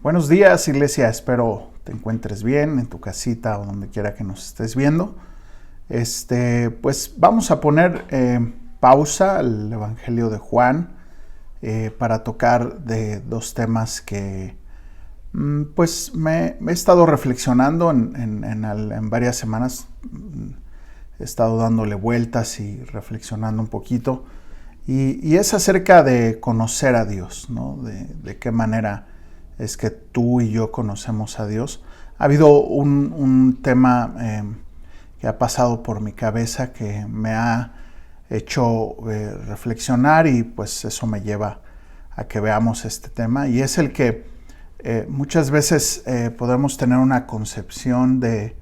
Buenos días, iglesia. Espero te encuentres bien en tu casita o donde quiera que nos estés viendo. Pues vamos a poner pausa al Evangelio de Juan para tocar de dos temas que pues me he estado reflexionando en varias semanas. He estado dándole vueltas y reflexionando un poquito. Y es acerca de conocer a Dios, ¿no? De qué manera es que tú y yo conocemos a Dios. Ha habido un tema que ha pasado por mi cabeza que me ha hecho reflexionar y pues eso me lleva a que veamos este tema. Y es el que muchas veces podemos tener una concepción de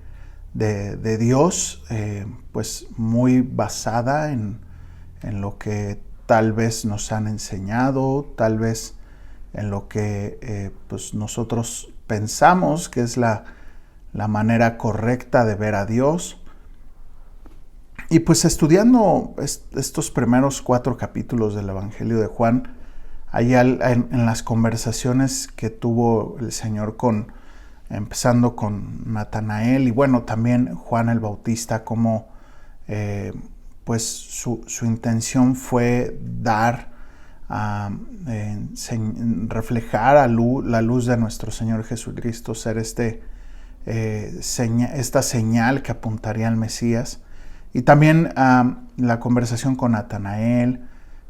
Dios pues muy basada en lo que tal vez nos han enseñado, tal vez en lo que pues nosotros pensamos que es la manera correcta de ver a Dios. Y pues estudiando estos primeros 4 capítulos del Evangelio de Juan, allá en las conversaciones que tuvo el Señor empezando con Natanael y bueno, también Juan el Bautista, como pues su intención fue dar reflejar la luz de nuestro Señor Jesucristo, ser esta señal que apuntaría al Mesías. Y también la conversación con Natanael,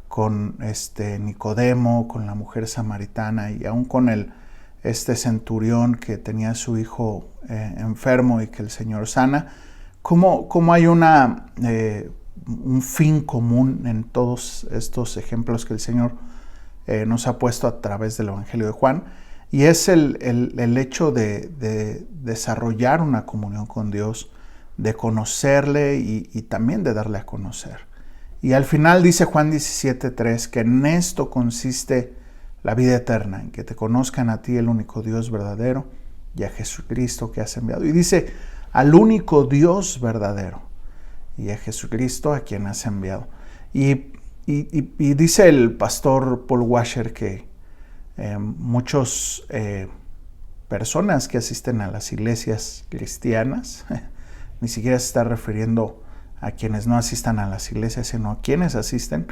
con Nicodemo, con la mujer samaritana y aún con este centurión que tenía a su hijo enfermo y que el Señor sana. ¿Cómo hay un fin común en todos estos ejemplos que el Señor nos ha puesto a través del Evangelio de Juan? Y es el hecho de desarrollar una comunión con Dios, de conocerle y también de darle a conocer. Y al final dice Juan 17:3 que en esto consiste la vida eterna, en que te conozcan a ti, el único Dios verdadero, y a Jesucristo que has enviado. Y dice, al único Dios verdadero y a Jesucristo a quien has enviado. Y dice el pastor Paul Washer que muchas personas que asisten a las iglesias cristianas, ni siquiera se está refiriendo a quienes no asistan a las iglesias, sino a quienes asisten,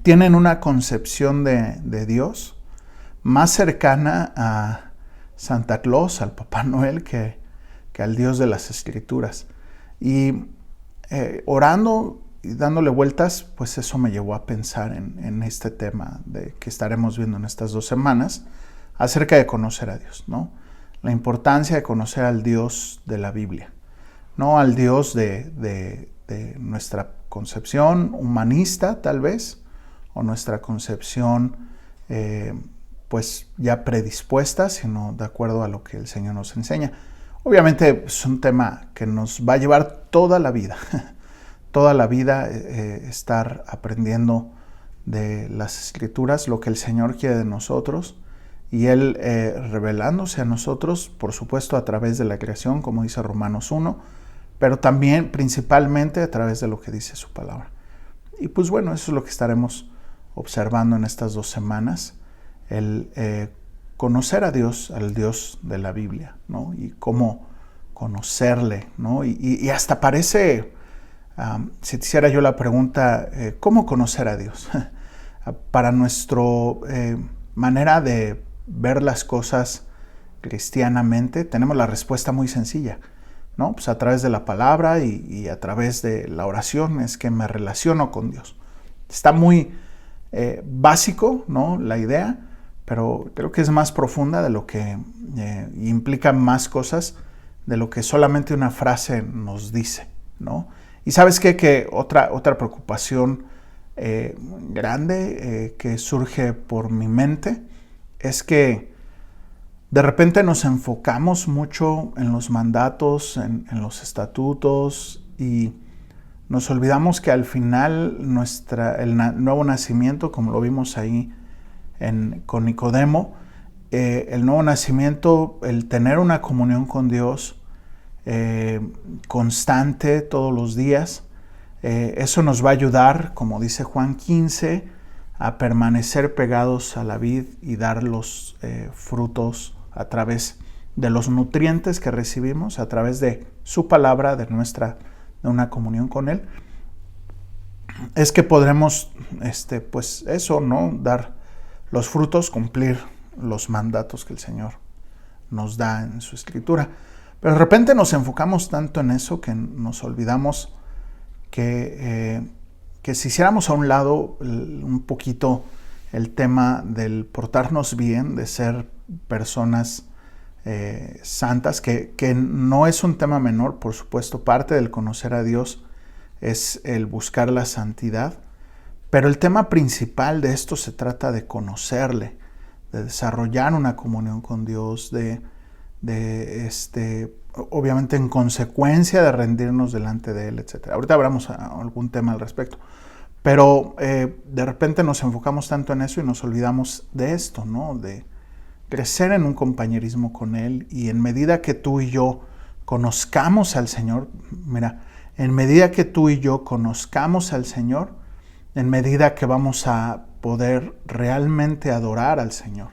tienen una concepción de Dios más cercana a Santa Claus, al Papá Noel, que al Dios de las Escrituras. Y orando y dándole vueltas, pues eso me llevó a pensar en este tema que estaremos viendo en estas 2 semanas, acerca de conocer a Dios, ¿no? La importancia de conocer al Dios de la Biblia, no al Dios de nuestra concepción humanista, tal vez, o nuestra concepción pues ya predispuesta, sino de acuerdo a lo que el Señor nos enseña. Obviamente es un tema que nos va a llevar toda la vida, estar aprendiendo de las Escrituras, lo que el Señor quiere de nosotros, y Él revelándose a nosotros, por supuesto a través de la creación, como dice Romanos 1, pero también principalmente a través de lo que dice su palabra. Y pues bueno, eso es lo que estaremos observando en estas 2 semanas, el conocer a Dios, al Dios de la Biblia, ¿no? Y cómo conocerle, ¿no? Y hasta parece, si te hiciera yo la pregunta, ¿cómo conocer a Dios? Para nuestra manera de ver las cosas cristianamente, tenemos la respuesta muy sencilla, ¿no? Pues a través de la palabra y a través de la oración es que me relaciono con Dios. Está muy básico, ¿no? La idea, pero creo que es más profunda de lo que implica más cosas de lo que solamente una frase nos dice, ¿no? Y ¿sabes qué? Que otra preocupación grande que surge por mi mente es que de repente nos enfocamos mucho en los mandatos, en los estatutos, y nos olvidamos que al final el nuevo nacimiento, como lo vimos ahí con Nicodemo, el nuevo nacimiento, el tener una comunión con Dios constante todos los días, eso nos va a ayudar, como dice Juan 15, a permanecer pegados a la vid y dar los frutos a través de los nutrientes que recibimos, a través de su palabra, de una comunión con Él, es que podremos, pues eso, ¿no? Dar los frutos, cumplir los mandatos que el Señor nos da en su Escritura. Pero de repente nos enfocamos tanto en eso que nos olvidamos que si hiciéramos a un lado un poquito el tema del portarnos bien, de ser personas santas, que no es un tema menor, por supuesto, parte del conocer a Dios es el buscar la santidad, pero el tema principal de esto se trata de conocerle, de desarrollar una comunión con Dios, obviamente en consecuencia de rendirnos delante de Él, etc. Ahorita hablamos algún tema al respecto, pero de repente nos enfocamos tanto en eso y nos olvidamos de esto, ¿no? De crecer en un compañerismo con Él, y en medida que tú y yo conozcamos al Señor, en medida que tú y yo conozcamos al Señor, en medida que vamos a poder realmente adorar al Señor,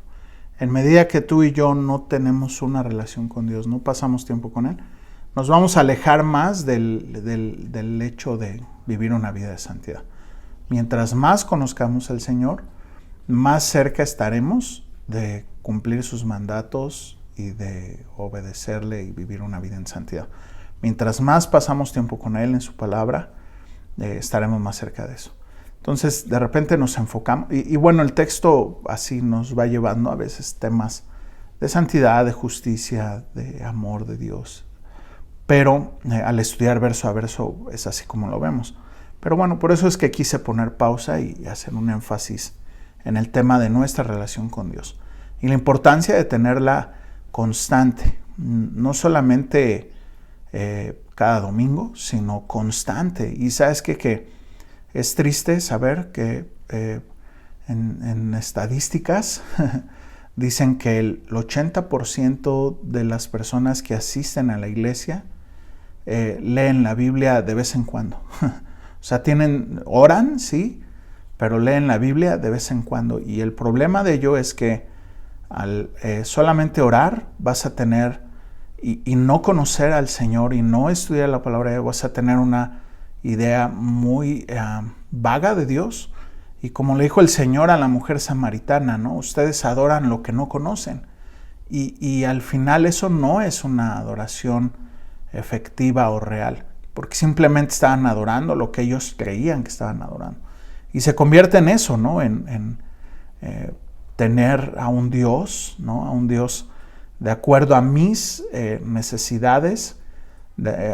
en medida que tú y yo no tenemos una relación con Dios, no pasamos tiempo con Él, nos vamos a alejar más del hecho de vivir una vida de santidad. Mientras más conozcamos al Señor, más cerca estaremos de cumplir sus mandatos y de obedecerle y vivir una vida en santidad. Mientras más pasamos tiempo con Él en su palabra, estaremos más cerca de eso. Entonces, de repente nos enfocamos, y bueno, el texto así nos va llevando a veces temas de santidad, de justicia, de amor de Dios. Pero al estudiar verso a verso es así como lo vemos. Pero bueno, por eso es que quise poner pausa y hacer un énfasis en el tema de nuestra relación con Dios. Y la importancia de tenerla constante, no solamente cada domingo, sino constante. Y sabes que es triste saber que en estadísticas dicen que el 80% de las personas que asisten a la iglesia leen la Biblia de vez en cuando. O sea, oran, sí, pero leen la Biblia de vez en cuando. Y el problema de ello es que al solamente orar vas a tener, y no conocer al Señor y no estudiar la palabra de Dios, vas a tener una idea muy vaga de Dios. Y como le dijo el Señor a la mujer samaritana, ¿no? Ustedes adoran lo que no conocen. Y al final eso no es una adoración efectiva o real, porque simplemente estaban adorando lo que ellos creían que estaban adorando. Y se convierte en eso, ¿no? En tener a un Dios, ¿no? A un Dios de acuerdo a mis necesidades,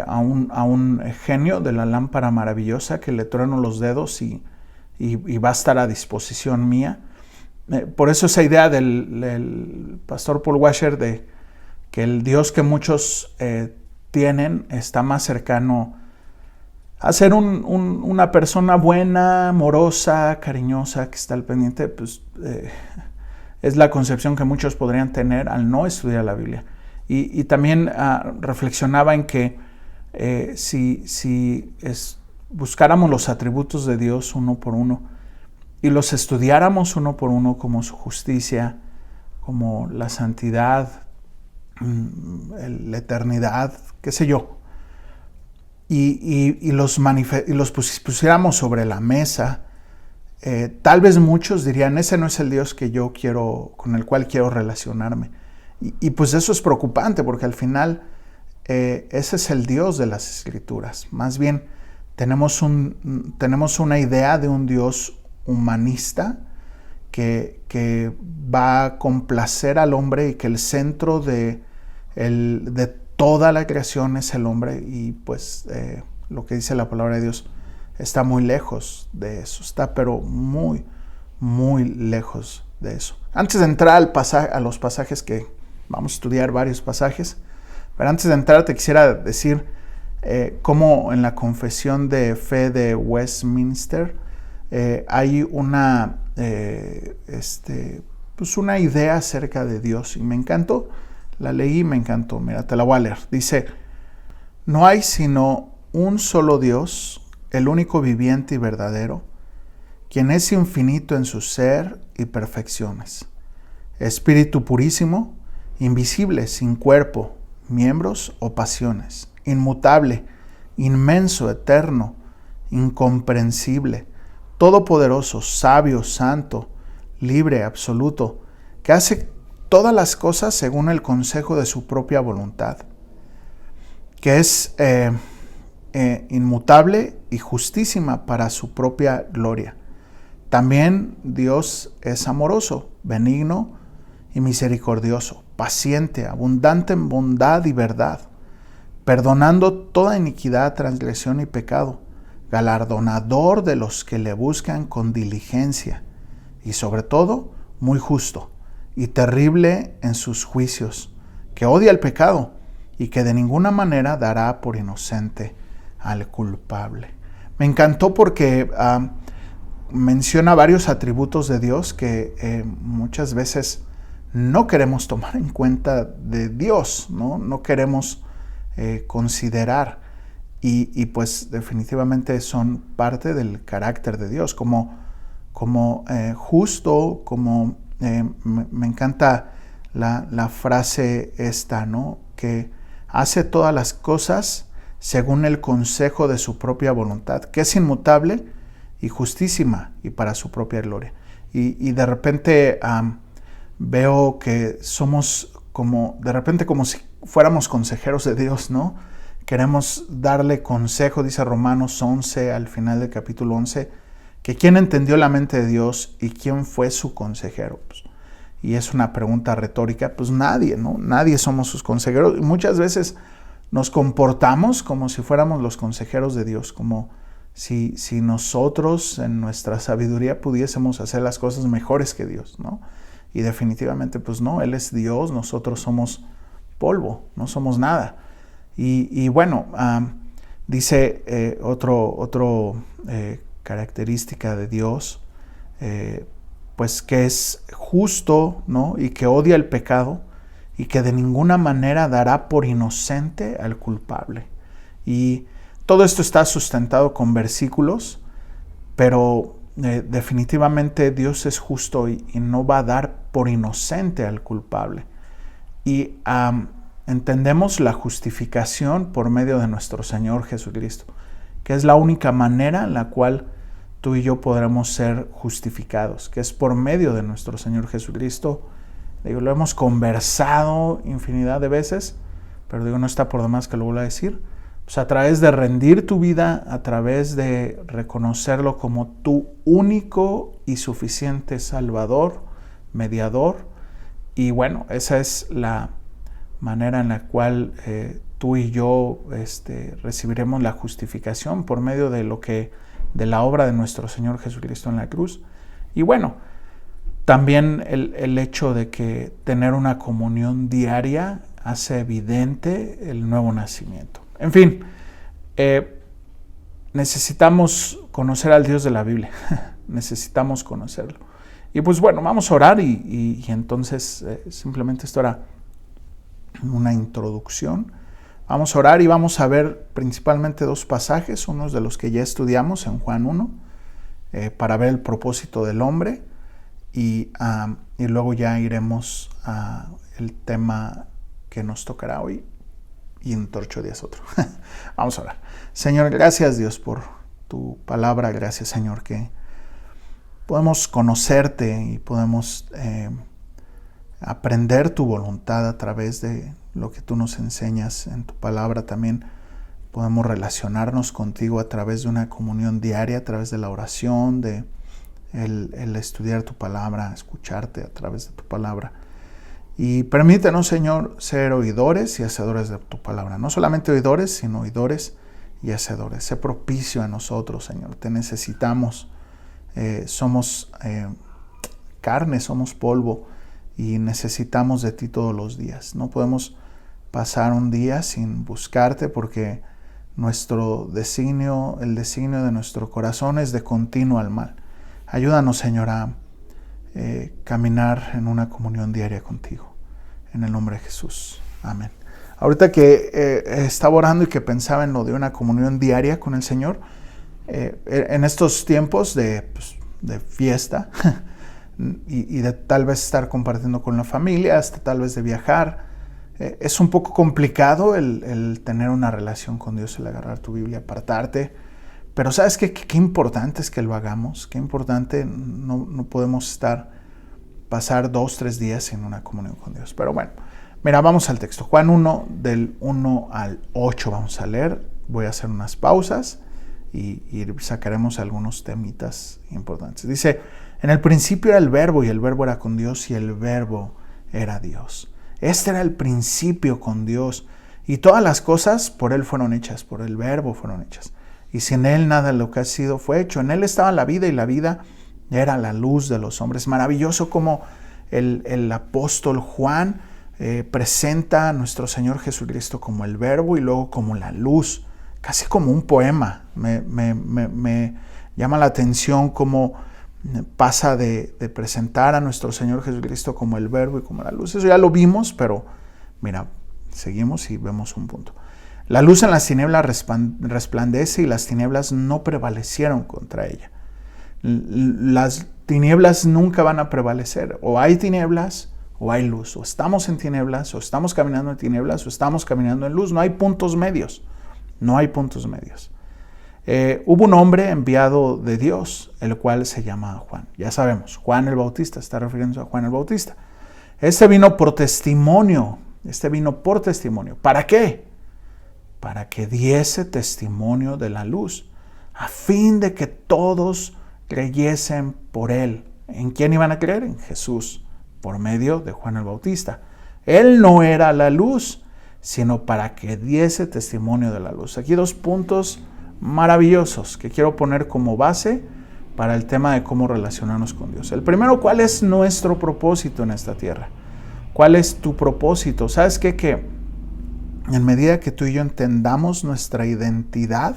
a un genio de la lámpara maravillosa que le trueno los dedos y va a estar a disposición mía. Por eso esa idea del pastor Paul Washer de que el Dios que muchos tienen está más cercano a ser una persona buena, amorosa, cariñosa, que está al pendiente, pues es la concepción que muchos podrían tener al no estudiar la Biblia. Y también reflexionaba en que si buscáramos los atributos de Dios uno por uno y los estudiáramos uno por uno, como su justicia, como la santidad, la eternidad, qué sé yo, y los pusiéramos sobre la mesa, tal vez muchos dirían, ese no es el Dios que yo quiero, con el cual quiero relacionarme. Y pues eso es preocupante, porque al final ese es el Dios de las Escrituras. Más bien tenemos una idea de un Dios humanista que va a complacer al hombre y que el centro de toda la creación es el hombre, y pues lo que dice la palabra de Dios está muy lejos de eso, está pero muy, muy lejos de eso. Antes de entrar a los pasajes que vamos a estudiar, varios pasajes, pero antes de entrar te quisiera decir cómo en la Confesión de Fe de Westminster hay una idea acerca de Dios, y me encantó. La leí y me encantó. Mira, te la voy a leer. Dice: no hay sino un solo Dios, el único viviente y verdadero, quien es infinito en su ser y perfecciones. Espíritu purísimo, invisible, sin cuerpo, miembros o pasiones, inmutable, inmenso, eterno, incomprensible, todopoderoso, sabio, santo, libre, absoluto, que hace todas las cosas según el consejo de su propia voluntad, que es inmutable y justísima para su propia gloria. También Dios es amoroso, benigno y misericordioso, paciente, abundante en bondad y verdad, perdonando toda iniquidad, transgresión y pecado, galardonador de los que le buscan con diligencia, y sobre todo, muy justo y terrible en sus juicios, que odia el pecado y que de ninguna manera dará por inocente al culpable. Me encantó porque menciona varios atributos de Dios que muchas veces no queremos tomar en cuenta de Dios, no queremos considerar, y pues definitivamente son parte del carácter de Dios, como justo, como me encanta la frase esta, ¿no? Que hace todas las cosas según el consejo de su propia voluntad, que es inmutable y justísima y para su propia gloria. Y de repente veo que somos de repente como si fuéramos consejeros de Dios, ¿no? Queremos darle consejo, dice Romanos 11, al final del capítulo 11, que quién entendió la mente de Dios y quién fue su consejero. Pues, y es una pregunta retórica, pues nadie, ¿no? Nadie somos sus consejeros. Y muchas veces nos comportamos como si fuéramos los consejeros de Dios, como si nosotros en nuestra sabiduría pudiésemos hacer las cosas mejores que Dios, ¿no? Y definitivamente pues no, Él es Dios, nosotros somos polvo, no somos nada. Y bueno, dice otro característica de Dios, pues que es justo, ¿no? Y que odia el pecado y que de ninguna manera dará por inocente al culpable. Y todo esto está sustentado con versículos, pero definitivamente Dios es justo y no va a dar por inocente al culpable. Y entendemos la justificación por medio de nuestro Señor Jesucristo, que es la única manera en la cual tú y yo podremos ser justificados, que es por medio de nuestro Señor Jesucristo. Digo, lo hemos conversado infinidad de veces, pero digo, no está por demás que lo vuelva a decir. Pues a través de rendir tu vida, a través de reconocerlo como tu único y suficiente Salvador, mediador. Y bueno, esa es la manera en la cual tú y yo recibiremos la justificación por medio de la obra de nuestro Señor Jesucristo en la cruz. Y bueno, también el hecho de que tener una comunión diaria hace evidente el nuevo nacimiento. En fin, necesitamos conocer al Dios de la Biblia, necesitamos conocerlo. Y pues bueno, vamos a orar y entonces simplemente esto era una introducción. Vamos a orar y vamos a ver principalmente dos pasajes, unos de los que ya estudiamos en Juan 1, para ver el propósito del hombre, y luego ya iremos al tema que nos tocará hoy, y en 8 días otro. Vamos a orar. Señor, gracias Dios por tu palabra, gracias Señor que podemos conocerte y podemos aprender tu voluntad a través de lo que tú nos enseñas en tu palabra. También podemos relacionarnos contigo a través de una comunión diaria, a través de la oración, de el estudiar tu palabra, escucharte a través de tu palabra. Y permítenos, Señor, ser oidores y hacedores de tu palabra. No solamente oidores, sino oidores y hacedores. Sé propicio a nosotros, Señor. Te necesitamos. Somos carne, somos polvo y necesitamos de ti todos los días. No podemos pasar un día sin buscarte porque nuestro designio, el designio de nuestro corazón es de continuo al mal. Ayúdanos, Señor, a caminar en una comunión diaria contigo. En el nombre de Jesús. Amén. Ahorita que estaba orando y que pensaba en lo de una comunión diaria con el Señor, en estos tiempos de de fiesta y de tal vez estar compartiendo con la familia, hasta tal vez de viajar. Es un poco complicado el tener una relación con Dios, el agarrar tu Biblia, apartarte. Pero ¿sabes qué? Qué importante es que lo hagamos. Qué importante, no podemos pasar 2-3 días en una comunión con Dios. Pero bueno, mira, vamos al texto. Juan 1, del 1 al 8 vamos a leer. Voy a hacer unas pausas y sacaremos algunos temitas importantes. Dice, en el principio era el Verbo y el Verbo era con Dios y el Verbo era Dios. Este era el principio con Dios y todas las cosas por Él fueron hechas, por el Verbo fueron hechas. Y sin Él nada de lo que ha sido fue hecho. En Él estaba la vida y la vida era la luz de los hombres. Maravilloso como el apóstol Juan presenta a nuestro Señor Jesucristo como el Verbo y luego como la luz. Casi como un poema. Me llama la atención cómo pasa de presentar a nuestro Señor Jesucristo como el Verbo y como la luz. Eso ya lo vimos, pero mira, seguimos y vemos un punto. La luz en las tinieblas resplandece y las tinieblas no prevalecieron contra ella. Las tinieblas nunca van a prevalecer. O hay tinieblas o hay luz. O estamos en tinieblas, o estamos caminando en tinieblas, o estamos caminando en luz. No hay puntos medios. No hay puntos medios. Hubo un hombre enviado de Dios, el cual se llama Juan. Ya sabemos, Juan el Bautista, está refiriéndose a Juan el Bautista. Este vino por testimonio. ¿Para qué? Para que diese testimonio de la luz, a fin de que todos creyesen por él. ¿En quién iban a creer? En Jesús, por medio de Juan el Bautista. Él no era la luz, sino para que diese testimonio de la luz. Aquí 2 puntos maravillosos que quiero poner como base para el tema de cómo relacionarnos con Dios. El primero, ¿cuál es nuestro propósito en esta tierra? ¿Cuál es tu propósito? ¿Sabes qué? Que en medida que tú y yo entendamos nuestra identidad,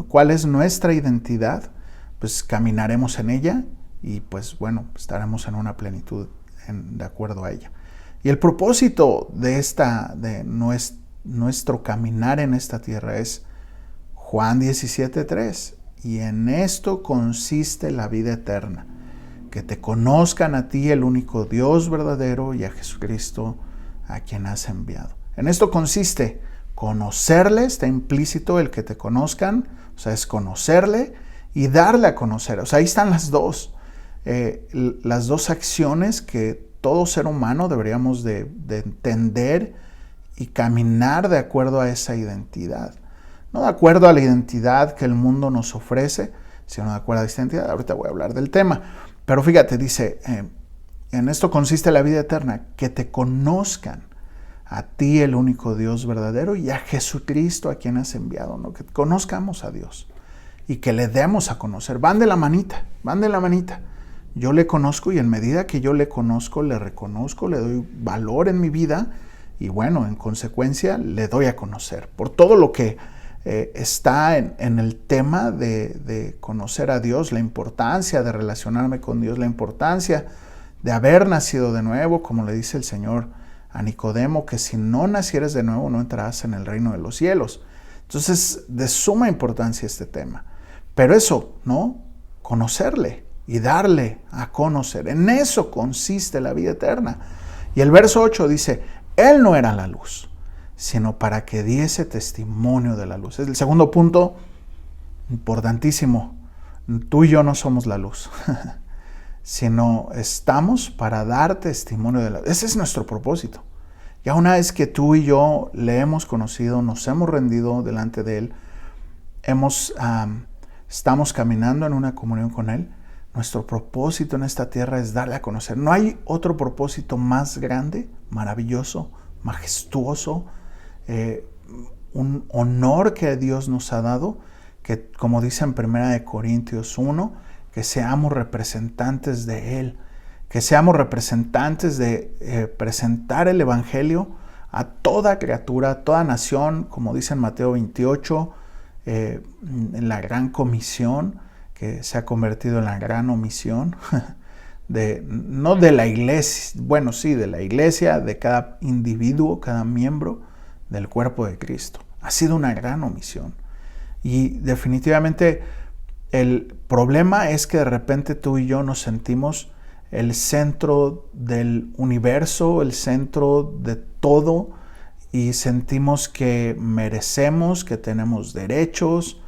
¿cuál es nuestra identidad? Pues caminaremos en ella y pues bueno, estaremos en una plenitud de acuerdo a ella. Y el propósito de nuestro caminar en esta tierra es Juan 17:3. Y en esto consiste la vida eterna, que te conozcan a ti, el único Dios verdadero, y a Jesucristo, a quien has enviado. En esto consiste conocerle, está implícito el que te conozcan, o sea, es conocerle y darle a conocer. O sea, ahí están las dos acciones que todo ser humano deberíamos de entender y caminar de acuerdo a esa identidad. No de acuerdo a la identidad que el mundo nos ofrece, sino de acuerdo a esta identidad. Ahorita voy a hablar del tema. Pero fíjate, dice, en esto consiste la vida eterna, que te conozcan a ti, el único Dios verdadero, y a Jesucristo, a quien has enviado, ¿no? Que conozcamos a Dios y que le demos a conocer. Van de la manita. Yo le conozco y en medida que yo le conozco, le reconozco, le doy valor en mi vida y bueno, en consecuencia le doy a conocer. Por todo lo que está en el tema de conocer a Dios, la importancia de relacionarme con Dios, la importancia de haber nacido de nuevo, como le dice el Señor a Nicodemo, que si no nacieres de nuevo no entrarás en el reino de los cielos. Entonces, de suma importancia este tema. Pero eso, ¿no? Conocerle y darle a conocer. En eso consiste la vida eterna. Y el verso 8 dice, Él no era la luz, sino para que diese testimonio de la luz. Es el segundo punto importantísimo. Tú y yo no somos la luz, sino estamos para dar testimonio de la luz. Ese es nuestro propósito. Ya una vez que tú y yo le hemos conocido, nos hemos rendido delante de Él, estamos caminando en una comunión con Él, nuestro propósito en esta tierra es darle a conocer. No hay otro propósito más grande, maravilloso, majestuoso, un honor que Dios nos ha dado, que como dice en 1 Corintios 1, que seamos representantes de Él, que seamos representantes de presentar el Evangelio a toda criatura, a toda nación, como dice en Mateo 28, en la gran comisión, que se ha convertido en la gran omisión, no de la iglesia, bueno, sí, de la iglesia, de cada individuo, cada miembro del cuerpo de Cristo. Ha sido una gran omisión. Y definitivamente el problema es que de repente tú y yo nos sentimos el centro del universo, el centro de todo, y sentimos que merecemos, que tenemos derechos,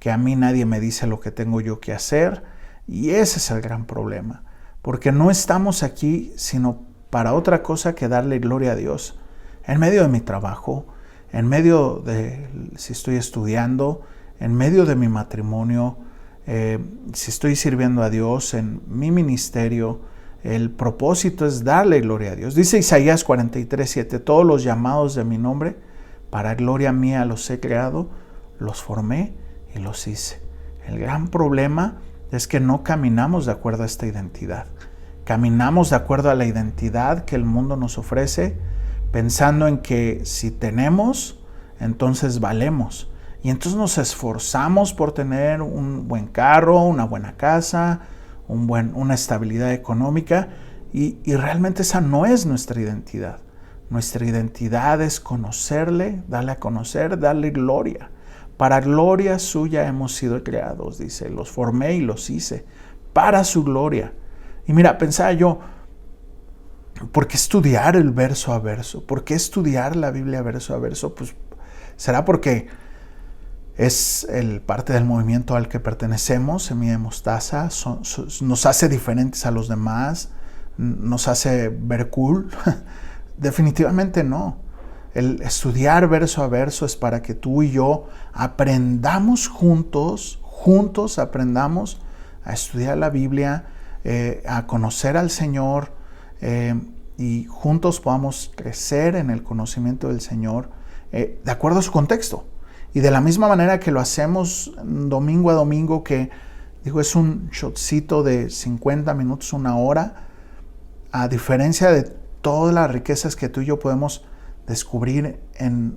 que a mí nadie me dice lo que tengo yo que hacer. Y ese es el gran problema, porque no estamos aquí sino para otra cosa que darle gloria a Dios. En medio de mi trabajo, en medio de si estoy estudiando, en medio de mi matrimonio, si estoy sirviendo a Dios en mi ministerio, el propósito es darle gloria a Dios. Dice Isaías 43:7, todos los llamados de mi nombre, para gloria mía los he creado, los formé y los hice. El gran problema es que no caminamos de acuerdo a esta identidad. Caminamos de acuerdo a la identidad que el mundo nos ofrece, pensando en que si tenemos, entonces valemos. Y entonces nos esforzamos por tener un buen carro, una buena casa, una estabilidad económica, y realmente esa no es nuestra identidad. Nuestra identidad es conocerle, darle a conocer, darle gloria. Para gloria suya hemos sido creados, dice, los formé y los hice, para su gloria. Y mira, pensaba yo, ¿por qué estudiar el verso a verso? ¿Por qué estudiar la Biblia verso a verso? Pues será porque es parte del movimiento al que pertenecemos, Semilla de Mostaza, nos hace diferentes a los demás, nos hace ver cool. Definitivamente no. El estudiar verso a verso es para que tú y yo aprendamos juntos aprendamos a estudiar la Biblia, a conocer al Señor, y juntos podamos crecer en el conocimiento del Señor de acuerdo a su contexto. Y de la misma manera que lo hacemos domingo a domingo, que digo, es un shotcito de 50 minutos, una hora, a diferencia de todas las riquezas que tú y yo podemos descubrir en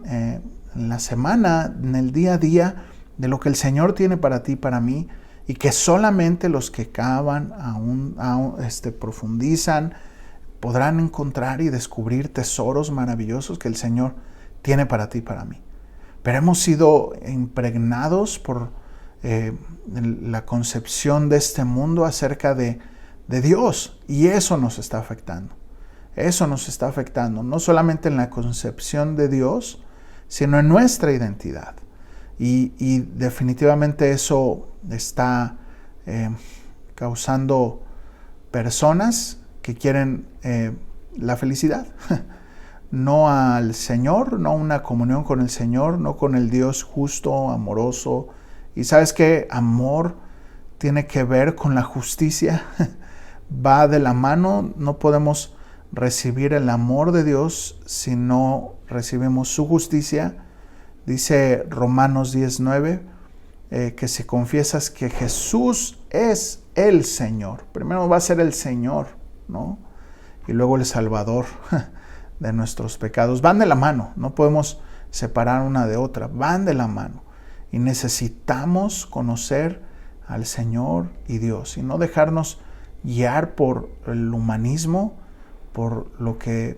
la semana, en el día a día, de lo que el Señor tiene para ti y para mí, y que solamente los que cavan, profundizan, podrán encontrar y descubrir tesoros maravillosos que el Señor tiene para ti y para mí. Pero hemos sido impregnados por la concepción de este mundo acerca de Dios, y eso nos está afectando. Eso nos está afectando, no solamente en la concepción de Dios, sino en nuestra identidad. Y definitivamente eso está causando personas que quieren la felicidad. No al Señor, no una comunión con el Señor, no con el Dios justo, amoroso. Y ¿sabes qué? Amor tiene que ver con la justicia. Va de la mano. No podemos recibir el amor de Dios si no recibimos su justicia. Dice Romanos 10:9, que si confiesas que Jesús es el Señor, primero va a ser el Señor, ¿no? Y luego el Salvador de nuestros pecados. Van de la mano, no podemos separar una de otra, van de la mano. Y necesitamos conocer al Señor y Dios, y no dejarnos guiar por el humanismo, por lo que,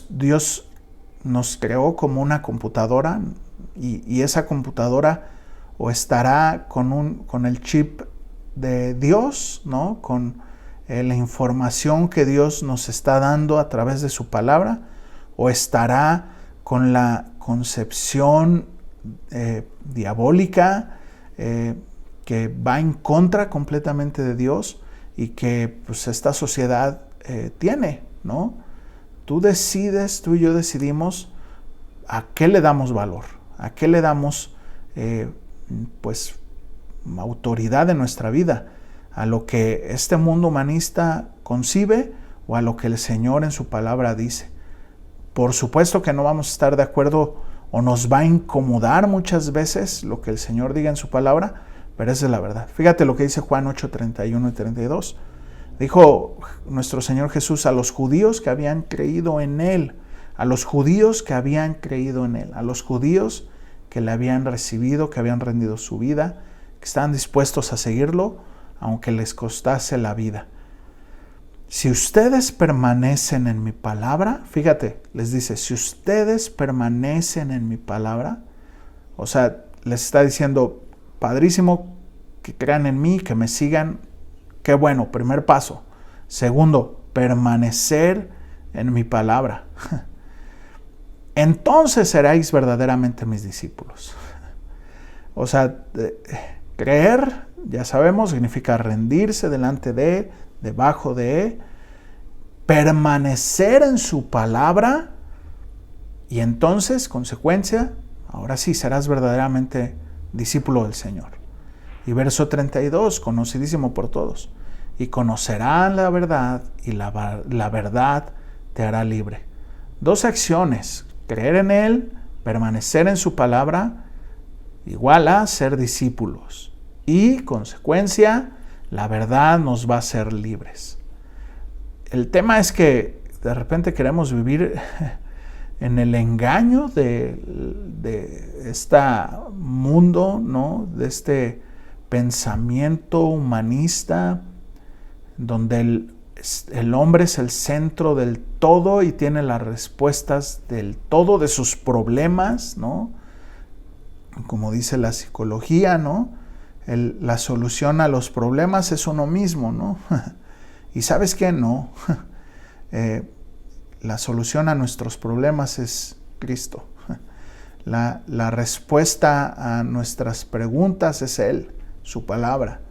Dios nos creó como una computadora, y esa computadora o estará con el chip de Dios, ¿no? Con la información que Dios nos está dando a través de su palabra, o estará con la concepción diabólica que va en contra completamente de Dios, y que pues esta sociedad tiene, ¿no? Tú y yo decidimos a qué le damos valor, a qué le damos autoridad en nuestra vida, a lo que este mundo humanista concibe o a lo que el Señor en su palabra dice. Por supuesto que no vamos a estar de acuerdo, o nos va a incomodar muchas veces lo que el Señor diga en su palabra, pero esa es la verdad. Fíjate lo que dice Juan 8:31 y 32. Dijo nuestro Señor Jesús a los judíos que habían creído en Él, a los judíos que habían creído en Él, a los judíos que le habían recibido, que habían rendido su vida, que estaban dispuestos a seguirlo, aunque les costase la vida. Si ustedes permanecen en mi palabra, fíjate, les dice, si ustedes permanecen en mi palabra, o sea, les está diciendo, padrísimo que crean en mí, que me sigan. Qué bueno, primer paso. Segundo, permanecer en mi palabra. Entonces seréis verdaderamente mis discípulos. O sea, creer, ya sabemos, significa rendirse delante de, debajo de, permanecer en su palabra y entonces, consecuencia, ahora sí serás verdaderamente discípulo del Señor. Y verso 32, conocidísimo por todos. Y conocerán la verdad y la verdad te hará libre. Dos acciones, creer en Él, permanecer en su palabra, igual a ser discípulos. Y, consecuencia, la verdad nos va a hacer libres. El tema es que de repente queremos vivir en el engaño de este mundo, ¿no? De este pensamiento humanista, donde el hombre es el centro del todo y tiene las respuestas del todo de sus problemas, ¿no? Como dice la psicología, ¿no? La solución a los problemas es uno mismo, ¿no? Y ¿sabes qué? No. La solución a nuestros problemas es Cristo. La respuesta a nuestras preguntas es Él, su palabra.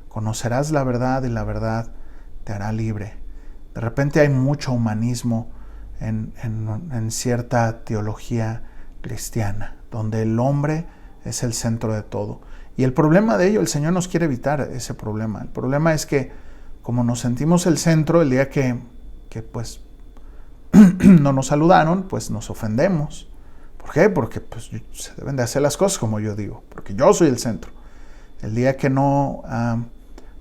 Conocerás la verdad y la verdad te hará libre. De repente hay mucho humanismo en cierta teología cristiana, donde el hombre es el centro de todo. Y el problema de ello, el Señor nos quiere evitar ese problema. El problema es que como nos sentimos el centro, el día que pues no nos saludaron, pues nos ofendemos. ¿Por qué? Porque pues se deben de hacer las cosas como yo digo, porque yo soy el centro. El día que no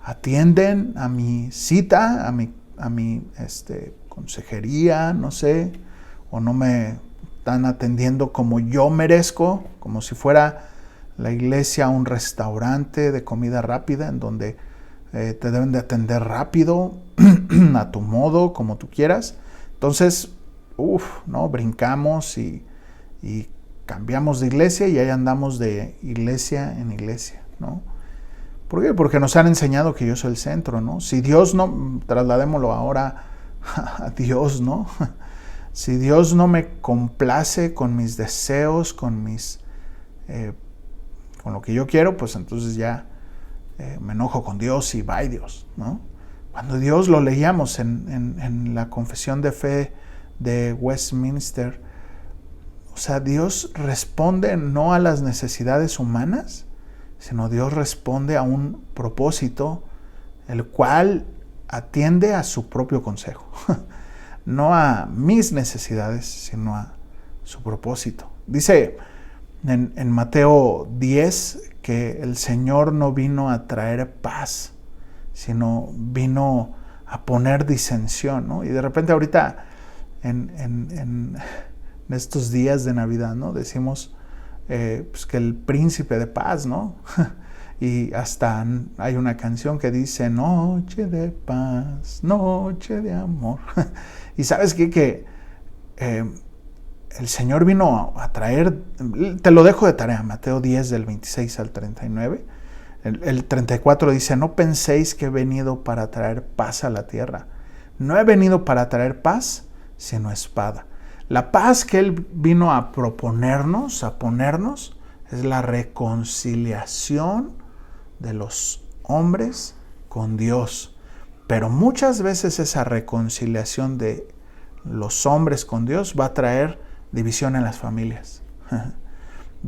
atienden a mi cita, a mi consejería, no sé, o no me están atendiendo como yo merezco, como si fuera la iglesia un restaurante de comida rápida en donde te deben de atender rápido, a tu modo, como tú quieras. Entonces, ¿no? Brincamos y cambiamos de iglesia y ahí andamos de iglesia en iglesia, ¿no? ¿Por qué? Porque nos han enseñado que yo soy el centro, ¿no? Si Dios no, trasladémoslo ahora a Dios, ¿no? Si Dios no me complace con mis deseos, con lo que yo quiero, pues entonces ya me enojo con Dios y bye Dios, ¿no? Cuando Dios lo leíamos en la confesión de fe de Westminster, o sea, Dios responde no a las necesidades humanas, sino Dios responde a un propósito, el cual atiende a su propio consejo. No a mis necesidades, sino a su propósito. Dice en Mateo 10 que el Señor no vino a traer paz, sino vino a poner disensión, ¿no? Y de repente ahorita en estos días de Navidad, ¿no? Decimos pues que el príncipe de paz, ¿no? Y hasta hay una canción que dice noche de paz, noche de amor. Y sabes qué, que el Señor vino a traer, te lo dejo de tarea, Mateo 10 del 26 al 39. El 34 dice, no penséis que he venido para traer paz a la tierra. No he venido para traer paz, sino espada. La paz que Él vino a proponernos, a ponernos, es la reconciliación de los hombres con Dios. Pero muchas veces esa reconciliación de los hombres con Dios va a traer división en las familias.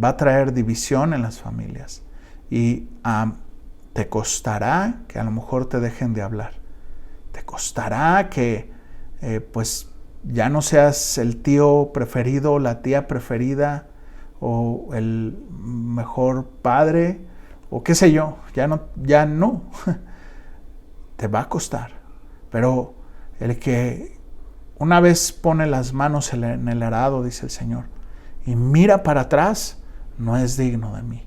Va a traer división en las familias. Y te costará que a lo mejor te dejen de hablar. Te costará que pues ya no seas el tío preferido, la tía preferida, o el mejor padre, o qué sé yo, ya no. Te va a costar. Pero el que una vez pone las manos en el arado, dice el Señor, y mira para atrás, no es digno de mí.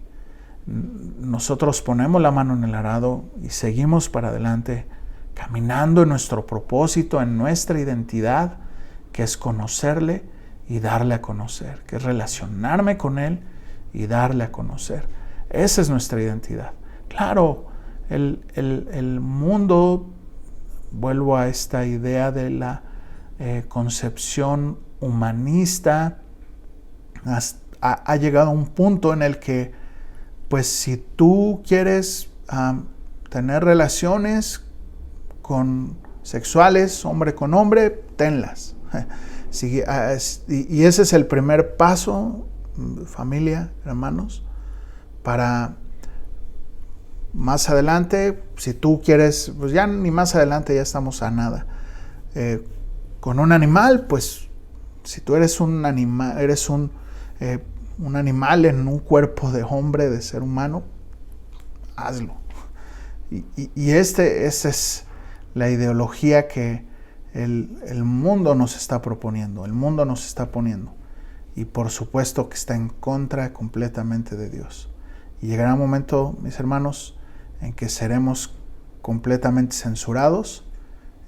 Nosotros ponemos la mano en el arado y seguimos para adelante, caminando en nuestro propósito, en nuestra identidad, que es conocerle y darle a conocer, que es relacionarme con Él y darle a conocer. Esa es nuestra identidad. Claro, el mundo, vuelvo a esta idea de la concepción humanista, ha llegado a un punto en el que, pues si tú quieres tener relaciones sexuales, hombre con hombre, tenlas. Y ese es el primer paso, familia, hermanos, para más adelante, si tú quieres, pues ya ni más adelante, ya estamos a nada. Con un animal, pues si tú eres un animal, un animal en un cuerpo de hombre, de ser humano, hazlo. Y esa es la ideología que el mundo nos está proponiendo, el mundo nos está poniendo. Y por supuesto que está en contra completamente de Dios. Y llegará un momento, mis hermanos, en que seremos completamente censurados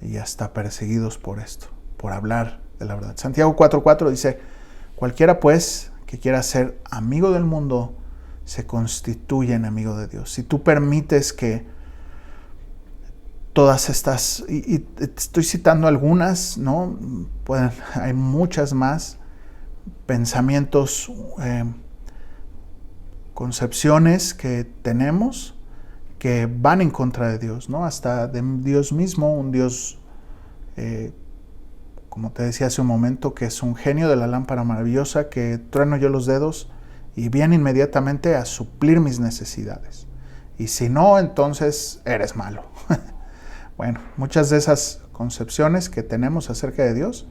y hasta perseguidos por esto, por hablar de la verdad. Santiago 4:4 dice: cualquiera pues que quiera ser amigo del mundo se constituye enemigo de Dios. Si tú permites que todas estas, y estoy citando algunas, ¿no? Hay muchas más pensamientos, concepciones que tenemos que van en contra de Dios, ¿no? Hasta de Dios mismo, un Dios, como te decía hace un momento, que es un genio de la lámpara maravillosa, que trueno yo los dedos y viene inmediatamente a suplir mis necesidades. Y si no, entonces eres malo. Bueno, muchas de esas concepciones que tenemos acerca de Dios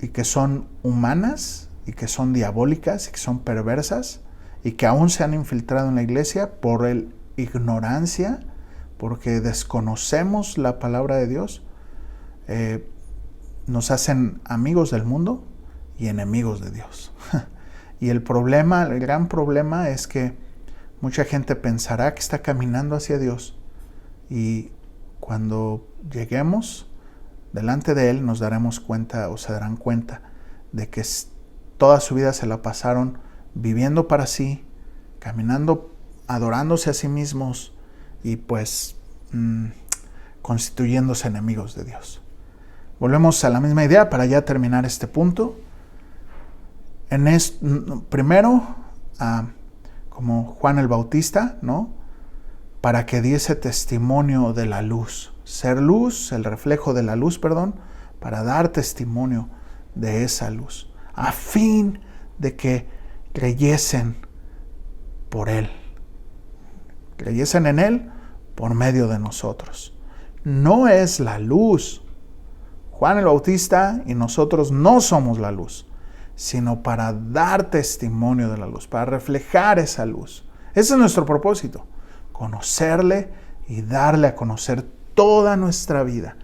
y que son humanas y que son diabólicas y que son perversas y que aún se han infiltrado en la iglesia por ignorancia, porque desconocemos la palabra de Dios, nos hacen amigos del mundo y enemigos de Dios. Y el gran problema es que mucha gente pensará que está caminando hacia Dios, y cuando lleguemos delante de Él nos daremos cuenta, o se darán cuenta, de que toda su vida se la pasaron viviendo para sí, caminando, adorándose a sí mismos y pues constituyéndose enemigos de Dios. Volvemos a la misma idea para ya terminar este punto. Primero, como Juan el Bautista, ¿no? Para que diese testimonio de la luz. Ser luz, el reflejo de la luz, para dar testimonio de esa luz, a fin de que creyesen por Él. Creyesen en Él por medio de nosotros. No es la luz. Juan el Bautista y nosotros no somos la luz, sino para dar testimonio de la luz, para reflejar esa luz. Ese es nuestro propósito, conocerle y darle a conocer toda nuestra vida.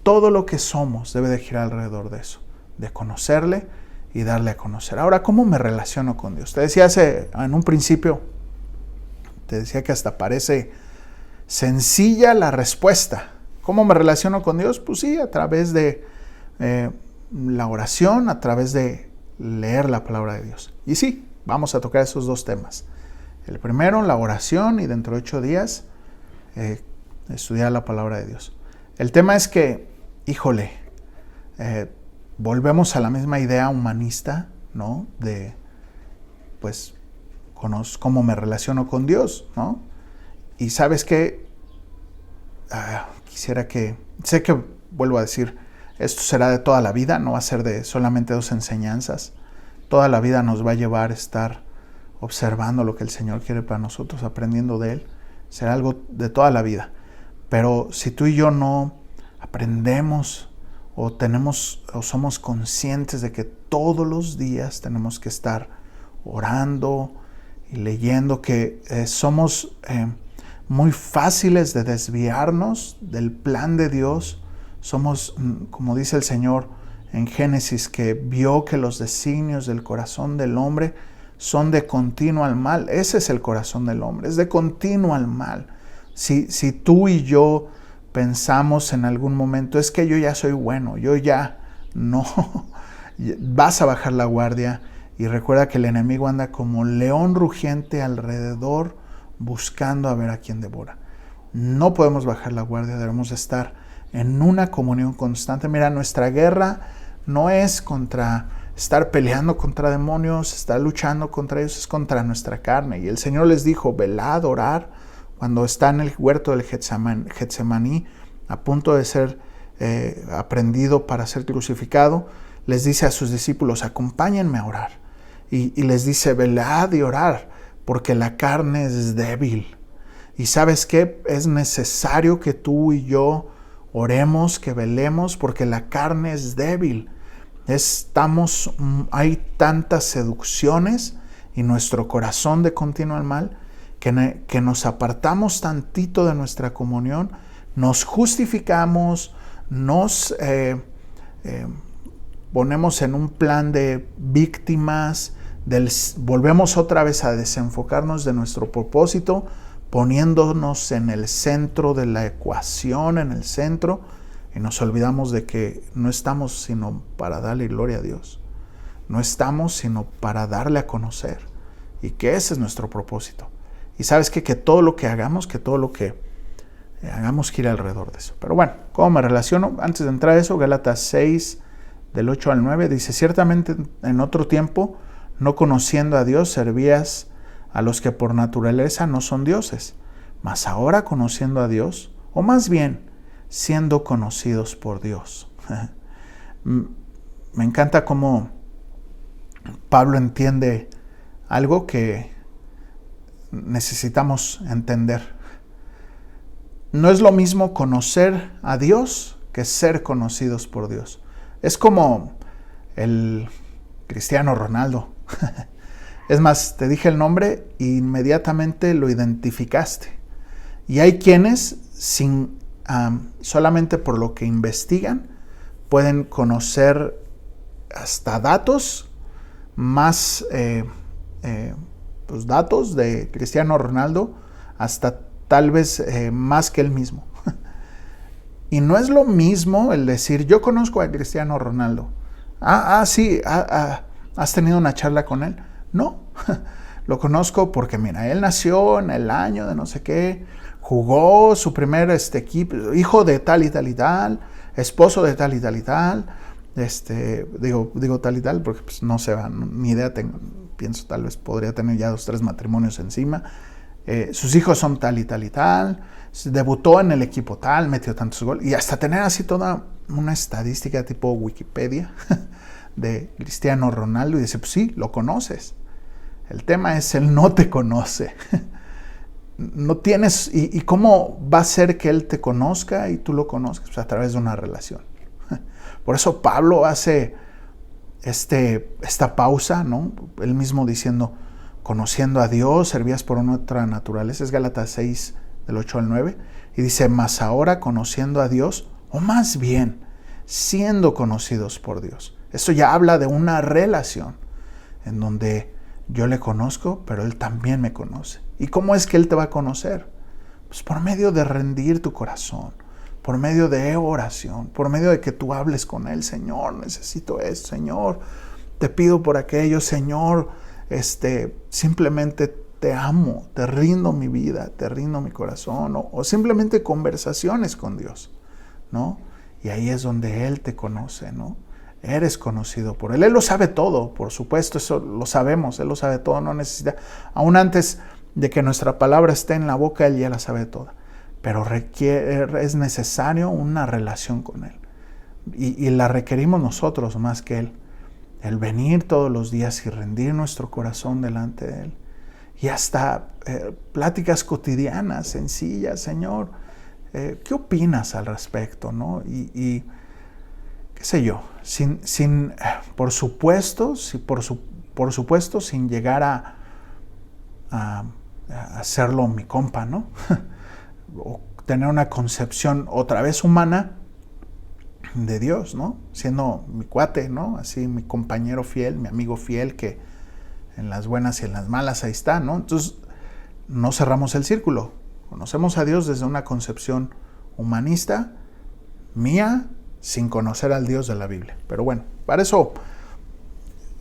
Todo lo que somos debe de girar alrededor de eso, de conocerle y darle a conocer. Ahora, ¿cómo me relaciono con Dios? Te decía en un principio, te decía que hasta parece sencilla la respuesta. ¿Cómo me relaciono con Dios? Pues sí, a través de la oración, a través de leer la palabra de Dios. Y sí, vamos a tocar esos dos temas. El primero, la oración, y dentro de 8 días, estudiar la palabra de Dios. El tema es que, volvemos a la misma idea humanista, ¿no? De, pues, cómo me relaciono con Dios, ¿no? Y sabes qué, sé que vuelvo a decir, esto será de toda la vida, no va a ser de solamente 2 enseñanzas. Toda la vida nos va a llevar a estar observando lo que el Señor quiere para nosotros, aprendiendo de Él. Será algo de toda la vida. Pero si tú y yo no aprendemos o somos conscientes de que todos los días tenemos que estar orando y leyendo, que somos muy fáciles de desviarnos del plan de Dios. Somos, como dice el Señor en Génesis, que vio que los designios del corazón del hombre son de continuo al mal. Ese es el corazón del hombre, es de continuo al mal. Si tú y yo pensamos en algún momento, es que yo ya soy bueno, yo ya no, vas a bajar la guardia Y recuerda que el enemigo anda como león rugiente alrededor buscando a ver a quién devora. No podemos bajar la guardia, debemos estar en una comunión constante. Mira, nuestra guerra no es contra estar peleando contra demonios, estar luchando contra ellos, es contra nuestra carne. Y el Señor les dijo, velad, orad, cuando está en el huerto del Getsemaní, a punto de ser aprendido para ser crucificado, les dice a sus discípulos, acompáñenme a orar. Y les dice, velad y orad, porque la carne es débil. Y ¿sabes qué? Es necesario que tú y yo oremos, que velemos, porque la carne es débil. Hay tantas seducciones y nuestro corazón de continuo al mal, que nos apartamos tantito de nuestra comunión, nos justificamos, nos ponemos en un plan de víctimas, volvemos otra vez a desenfocarnos de nuestro propósito, poniéndonos en el centro de la ecuación, en el centro, y nos olvidamos de que no estamos sino para darle gloria a Dios. No estamos sino para darle a conocer, y que ese es nuestro propósito. Y sabes qué? Que todo lo que hagamos, hagamos gira alrededor de eso. Pero bueno, ¿cómo me relaciono? Antes de entrar a eso, Gálatas 6, del 8 al 9, dice, ciertamente en otro tiempo, no conociendo a Dios, servías a los que por naturaleza no son dioses, mas ahora conociendo a Dios, o más bien, siendo conocidos por Dios. Me encanta cómo Pablo entiende algo que necesitamos entender. No es lo mismo conocer a Dios que ser conocidos por Dios. Es como el Cristiano Ronaldo. Es más, te dije el nombre e inmediatamente lo identificaste. Y hay quienes, solamente por lo que investigan, pueden conocer hasta datos más datos de Cristiano Ronaldo, hasta tal vez más que él mismo. Y no es lo mismo el decir, yo conozco a Cristiano Ronaldo. Sí, ¿has tenido una charla con él? No, lo conozco porque mira, él nació en el año de no sé qué, jugó su primer equipo, hijo de tal y tal y tal, esposo de tal y tal y tal, digo tal y tal porque pues, no sé, ni idea tengo. Pienso tal vez podría tener ya 2 o 3 matrimonios encima. Sus hijos son tal y tal y tal. Debutó en el equipo tal, metió tantos goles. Y hasta tener así toda una estadística tipo Wikipedia de Cristiano Ronaldo. Y dice, pues sí, lo conoces. El tema es, él no te conoce. No tienes... ¿Y cómo va a ser que él te conozca y tú lo conozcas? Pues a través de una relación. Por eso Pablo hace esta pausa, ¿no? Él mismo diciendo, conociendo a Dios, servías por otra naturaleza. Es Gálatas 6, del 8 al 9. Y dice, mas ahora conociendo a Dios, o más bien, siendo conocidos por Dios. Esto ya habla de una relación en donde yo le conozco, pero Él también me conoce. ¿Y cómo es que Él te va a conocer? Pues por medio de rendir tu corazón, por medio de oración, por medio de que tú hables con Él. Señor, necesito esto, Señor, te pido por aquello, Señor, simplemente te amo, te rindo mi vida, te rindo mi corazón, o simplemente conversaciones con Dios, ¿no? Y ahí es donde Él te conoce, ¿no? Eres conocido por Él. Él lo sabe todo, por supuesto, eso lo sabemos, Él lo sabe todo, no necesita, aún antes de que nuestra palabra esté en la boca, Él ya la sabe toda. Pero es necesario una relación con Él. Y la requerimos nosotros más que Él. El venir todos los días y rendir nuestro corazón delante de Él. Y hasta pláticas cotidianas, sencillas, Señor, ¿qué opinas al respecto? ¿No? Y qué sé yo, por supuesto, sin llegar a hacerlo mi compa, ¿no? O tener una concepción otra vez humana de Dios, ¿no? Siendo mi cuate, ¿no? Así mi compañero fiel, mi amigo fiel, que en las buenas y en las malas ahí está, ¿no? Entonces, no cerramos el círculo. Conocemos a Dios desde una concepción humanista, mía, sin conocer al Dios de la Biblia. Pero bueno, para eso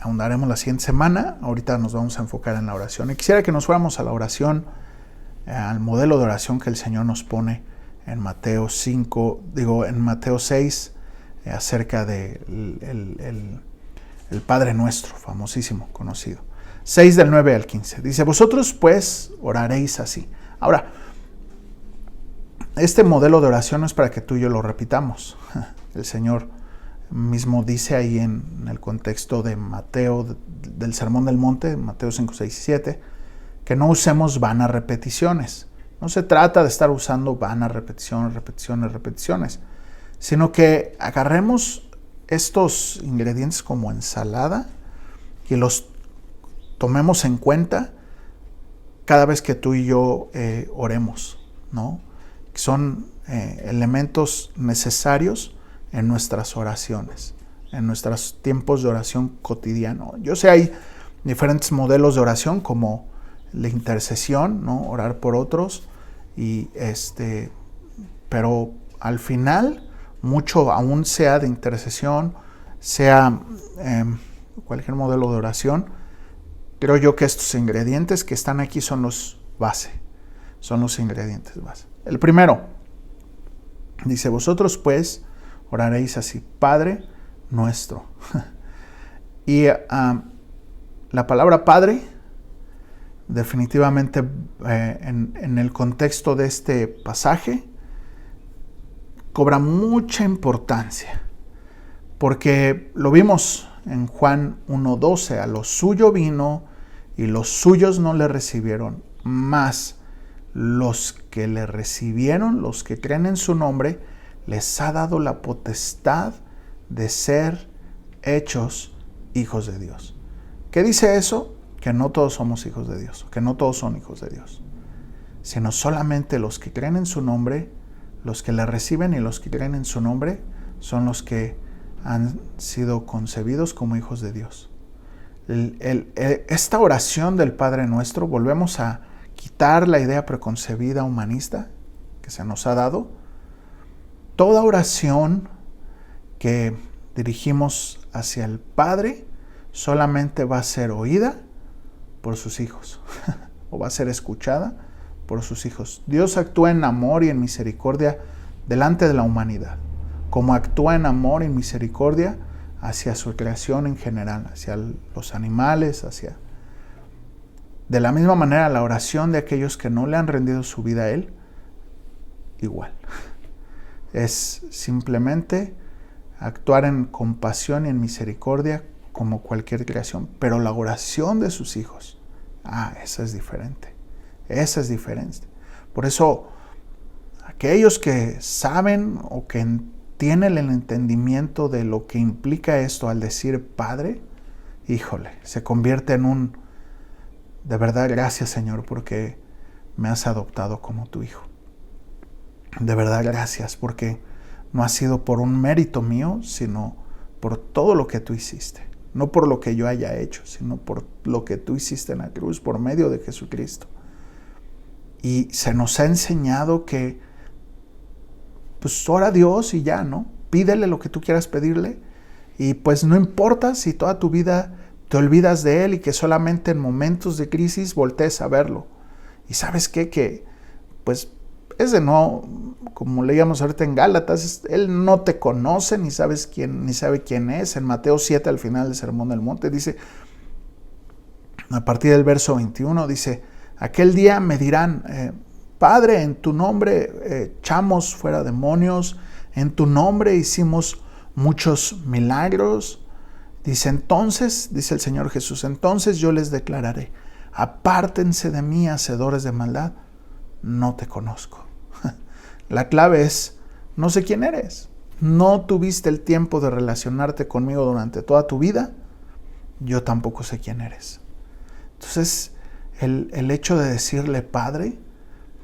ahondaremos la siguiente semana. Ahorita nos vamos a enfocar en la oración. Y quisiera que nos fuéramos a la oración, al modelo de oración que el Señor nos pone en Mateo 6, acerca de el Padre Nuestro, famosísimo, conocido. 6 del 9 al 15. Dice, vosotros pues oraréis así. Ahora, este modelo de oración no es para que tú y yo lo repitamos. El Señor mismo dice ahí en el contexto de Mateo, del Sermón del Monte, Mateo 5, 6 y 7, que no usemos vanas repeticiones. No se trata de estar usando vanas repeticiones, sino que agarremos estos ingredientes como ensalada y los tomemos en cuenta cada vez que tú y yo oremos, ¿no? Son elementos necesarios en nuestras oraciones, en nuestros tiempos de oración cotidiano. Yo sé, hay diferentes modelos de oración como la intercesión, ¿no? Orar por otros, pero al final mucho, aún sea de intercesión, sea cualquier modelo de oración, creo yo que estos ingredientes que están aquí son los ingredientes base. El primero, dice, vosotros pues oraréis así, Padre Nuestro. Y la palabra Padre, definitivamente en el contexto de este pasaje, cobra mucha importancia, porque lo vimos en Juan 1:12, a lo suyo vino y los suyos no le recibieron, mas los que le recibieron, los que creen en su nombre, les ha dado la potestad de ser hechos hijos de Dios. ¿Qué dice eso? Que no todos somos hijos de Dios, que no todos son hijos de Dios, sino solamente los que creen en su nombre, los que le reciben y los que creen en su nombre son los que han sido concebidos como hijos de Dios. Esta oración del Padre Nuestro, volvemos a quitar la idea preconcebida humanista que se nos ha dado. Toda oración que dirigimos hacia el Padre solamente va a ser oída por sus hijos o va a ser escuchada por sus hijos. Dios actúa en amor y en misericordia delante de la humanidad, como actúa en amor y misericordia hacia su creación en general, hacia los animales, de la misma manera la oración de aquellos que no le han rendido su vida a Él, igual. Es simplemente actuar en compasión y en misericordia como cualquier creación, pero la oración de sus hijos, esa es diferente. Esa es diferente. Por eso, aquellos que saben o que tienen el entendimiento de lo que implica esto al decir Padre, híjole, se convierte en de verdad, gracias Señor, porque me has adoptado como tu hijo. De verdad, gracias, porque no ha sido por un mérito mío, sino por todo lo que tú hiciste. No por lo que yo haya hecho, sino por lo que tú hiciste en la cruz, por medio de Jesucristo. Y se nos ha enseñado que, pues ora a Dios y ya, ¿no? Pídele lo que tú quieras pedirle. Y pues no importa si toda tu vida te olvidas de Él y que solamente en momentos de crisis voltees a verlo. Y ¿sabes qué? Que, pues, como leíamos ahorita en Gálatas, Él no te conoce, ni sabe quién es. En Mateo 7, al final del Sermón del Monte, dice, a partir del verso 21, dice, aquel día me dirán, Padre, en tu nombre echamos fuera demonios, en tu nombre hicimos muchos milagros. Dice el Señor Jesús, entonces yo les declararé, apártense de mí, hacedores de maldad, no te conozco. La clave es, no sé quién eres, no tuviste el tiempo de relacionarte conmigo durante toda tu vida, yo tampoco sé quién eres. Entonces, el hecho de decirle Padre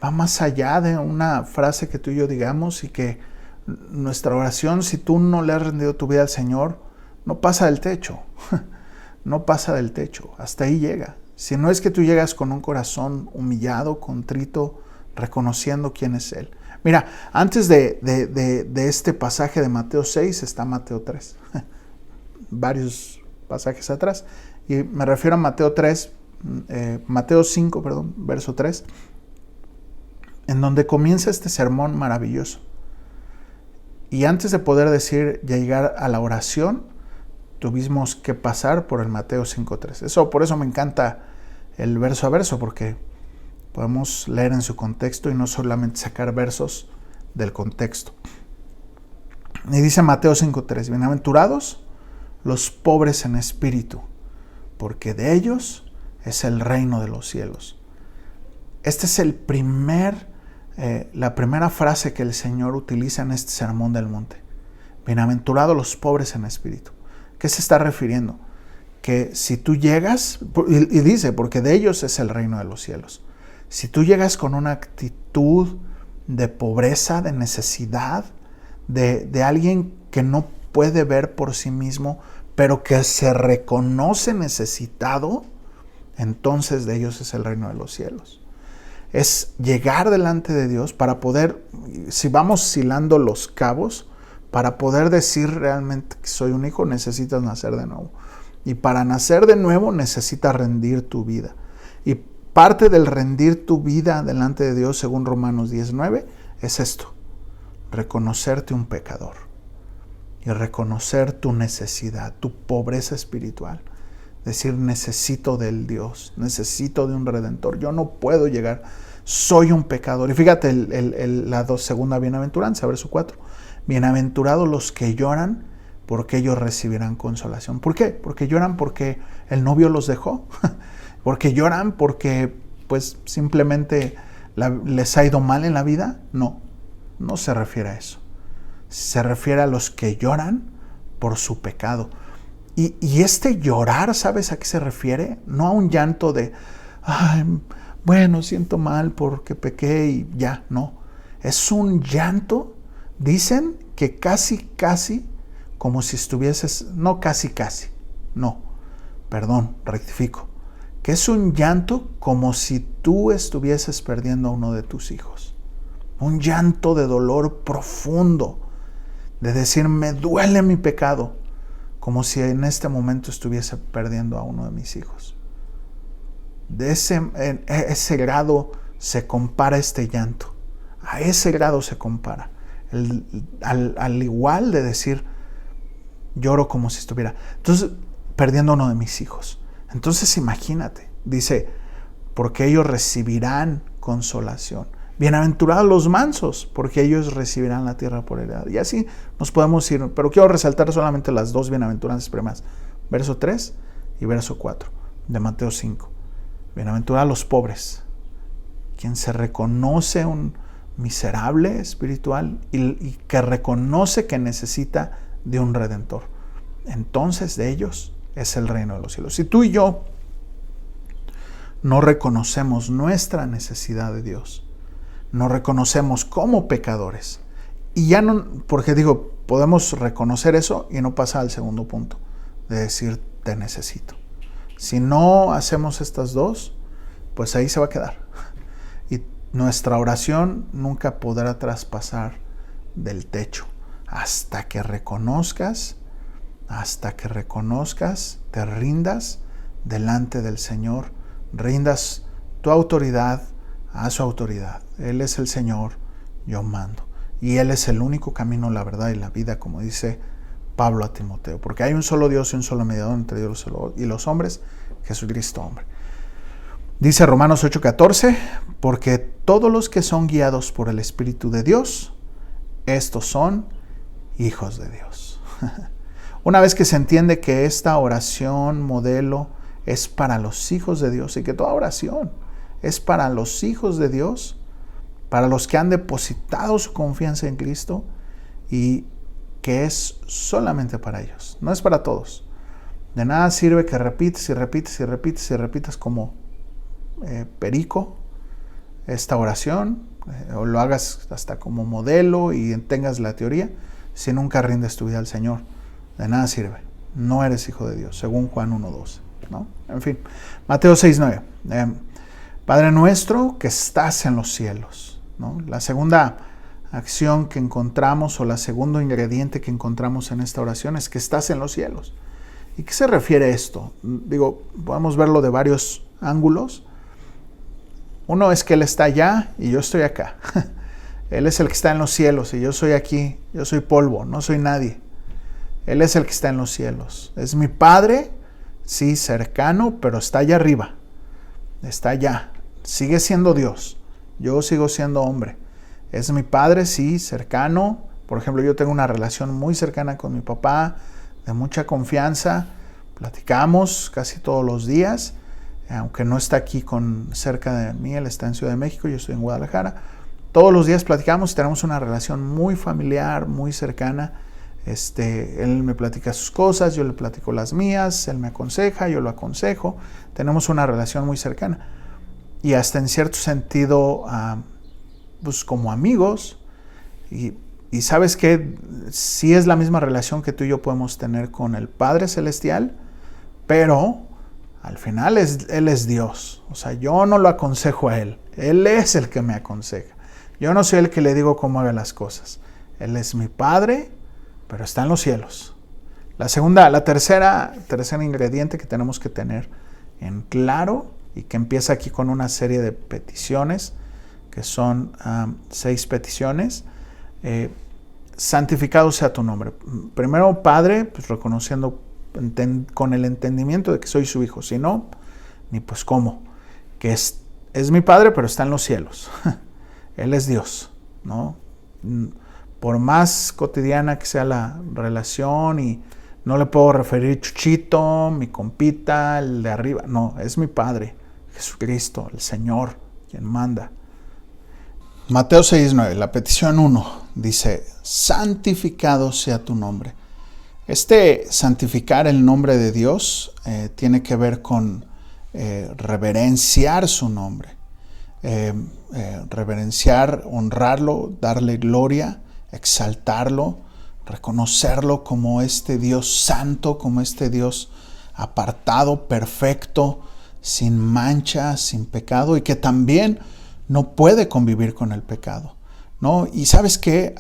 va más allá de una frase que tú y yo digamos, y que nuestra oración, si tú no le has rendido tu vida al Señor, no pasa del techo, no pasa del techo, hasta ahí llega. Si no es que tú llegas con un corazón humillado, contrito, reconociendo quién es Él. Mira, antes de este pasaje de Mateo 6 está Mateo 3. Varios pasajes atrás. Y me refiero a Mateo 5, verso 3, en donde comienza este sermón maravilloso. Y antes de poder llegar a la oración, tuvimos que pasar por el Mateo 5.3. Por eso me encanta el verso a verso, porque podemos leer en su contexto y no solamente sacar versos del contexto. Y dice Mateo 5.3, bienaventurados los pobres en espíritu, porque de ellos es el reino de los cielos. Esta es la primera frase que el Señor utiliza en este sermón del monte. Bienaventurados los pobres en espíritu. ¿Qué se está refiriendo? Que si tú llegas, y dice, porque de ellos es el reino de los cielos. Si tú llegas con una actitud de pobreza, de necesidad, de alguien que no puede ver por sí mismo, pero que se reconoce necesitado, entonces de ellos es el reino de los cielos. Es llegar delante de Dios para poder, si vamos hilando los cabos, para poder decir realmente que soy un hijo, necesitas nacer de nuevo. Y para nacer de nuevo necesitas rendir tu vida. Y parte del rendir tu vida delante de Dios, según Romanos 10:9, es esto: reconocerte un pecador y reconocer tu necesidad, tu pobreza espiritual. Decir, necesito del Dios, necesito de un Redentor. Yo no puedo llegar, soy un pecador. Y fíjate la segunda bienaventuranza, verso 4. Bienaventurados los que lloran, porque ellos recibirán consolación. ¿Por qué? Porque lloran porque el novio los dejó. Porque lloran porque pues simplemente les ha ido mal en la vida. No se refiere a eso. Se refiere a los que lloran por su pecado. Y este llorar, ¿sabes a qué se refiere? No a un llanto de, ay, bueno, siento mal porque pequé y ya, no. Es un llanto, dicen que casi, como si estuvieses, rectifico. Que es un llanto como si tú estuvieses perdiendo a uno de tus hijos. Un llanto de dolor profundo, de decir, me duele mi pecado, como si en este momento estuviese perdiendo a uno de mis hijos. De ese grado se compara este llanto. A ese grado se compara. Al igual de decir, lloro como si estuviera. Entonces, perdiendo a uno de mis hijos. Entonces, imagínate. Dice, porque ellos recibirán consolación. Bienaventurados los mansos, porque ellos recibirán la tierra por heredad. Y así nos podemos ir, pero quiero resaltar solamente las dos bienaventuranzas primeras, verso 3 y verso 4 de Mateo 5. Bienaventurados los pobres, quien se reconoce un miserable espiritual y que reconoce que necesita de un Redentor. Entonces de ellos es el reino de los cielos. Si tú y yo no reconocemos nuestra necesidad de Dios, nos reconocemos como pecadores. Y ya no, porque podemos reconocer eso y no pasar al segundo punto, de decir, te necesito. Si no hacemos estas dos, pues ahí se va a quedar. Y nuestra oración nunca podrá traspasar del techo hasta que reconozcas, te rindas delante del Señor, rindas tu autoridad a su autoridad. Él es el Señor, yo mando. Y Él es el único camino, la verdad y la vida, como dice Pablo a Timoteo. Porque hay un solo Dios y un solo mediador entre Dios y los hombres, Jesucristo hombre. Dice Romanos 8:14, porque todos los que son guiados por el Espíritu de Dios, estos son hijos de Dios. Una vez que se entiende que esta oración modelo es para los hijos de Dios y que toda oración es para los hijos de Dios, para los que han depositado su confianza en Cristo y que es solamente para ellos, no es para todos. De nada sirve que repites como perico esta oración, o lo hagas hasta como modelo y tengas la teoría, si nunca rindes tu vida al Señor. De nada sirve, no eres hijo de Dios, según Juan 1:12, ¿no? En fin, Mateo 6:9. Padre nuestro que estás en los cielos, ¿no? La segunda acción que encontramos, o la segundo ingrediente que encontramos en esta oración, es que estás en los cielos. ¿Y qué se refiere a esto? Digo, podemos verlo de varios ángulos. Uno es que Él está allá y yo estoy acá. Él es el que está en los cielos y yo soy aquí. Yo soy polvo, no soy nadie. Él es el que está en los cielos. Es mi Padre, sí, cercano, pero está allá arriba. Está allá. Sigue siendo Dios. Yo sigo siendo hombre. Es mi Padre, sí, cercano. Por ejemplo, yo tengo una relación muy cercana con mi papá, de mucha confianza. Platicamos casi todos los días. Aunque no está aquí cerca de mí, él está en Ciudad de México, yo estoy en Guadalajara. Todos los días platicamos y tenemos una relación muy familiar, muy cercana. Él me platica sus cosas, yo le platico las mías, él me aconseja, yo lo aconsejo. Tenemos una relación muy cercana. Y hasta en cierto sentido, pues como amigos. Y sabes que sí es la misma relación que tú y yo podemos tener con el Padre Celestial, pero al final Él es Dios. O sea, yo no lo aconsejo a Él. Él es el que me aconseja. Yo no soy el que le digo cómo haga las cosas. Él es mi Padre, pero está en los cielos. La tercera ingrediente que tenemos que tener en claro y que empieza aquí con una serie de peticiones, que son 6 peticiones. Santificado sea tu nombre. Primero, Padre, pues reconociendo con el entendimiento de que soy su hijo. Si no, ni pues cómo. Que es mi Padre, pero está en los cielos. Él es Dios, ¿no? Por más cotidiana que sea la relación y no le puedo referir Chuchito, mi compita, el de arriba. No, es mi Padre, Jesucristo, el Señor, quien manda. Mateo 6:9, la petición 1, dice, santificado sea tu nombre. Santificar el nombre de Dios tiene que ver con reverenciar su nombre. Reverenciar, honrarlo, darle gloria, exaltarlo, reconocerlo como este Dios santo, como este Dios apartado, perfecto, sin mancha, sin pecado y que también no puede convivir con el pecado, ¿no? Y sabes que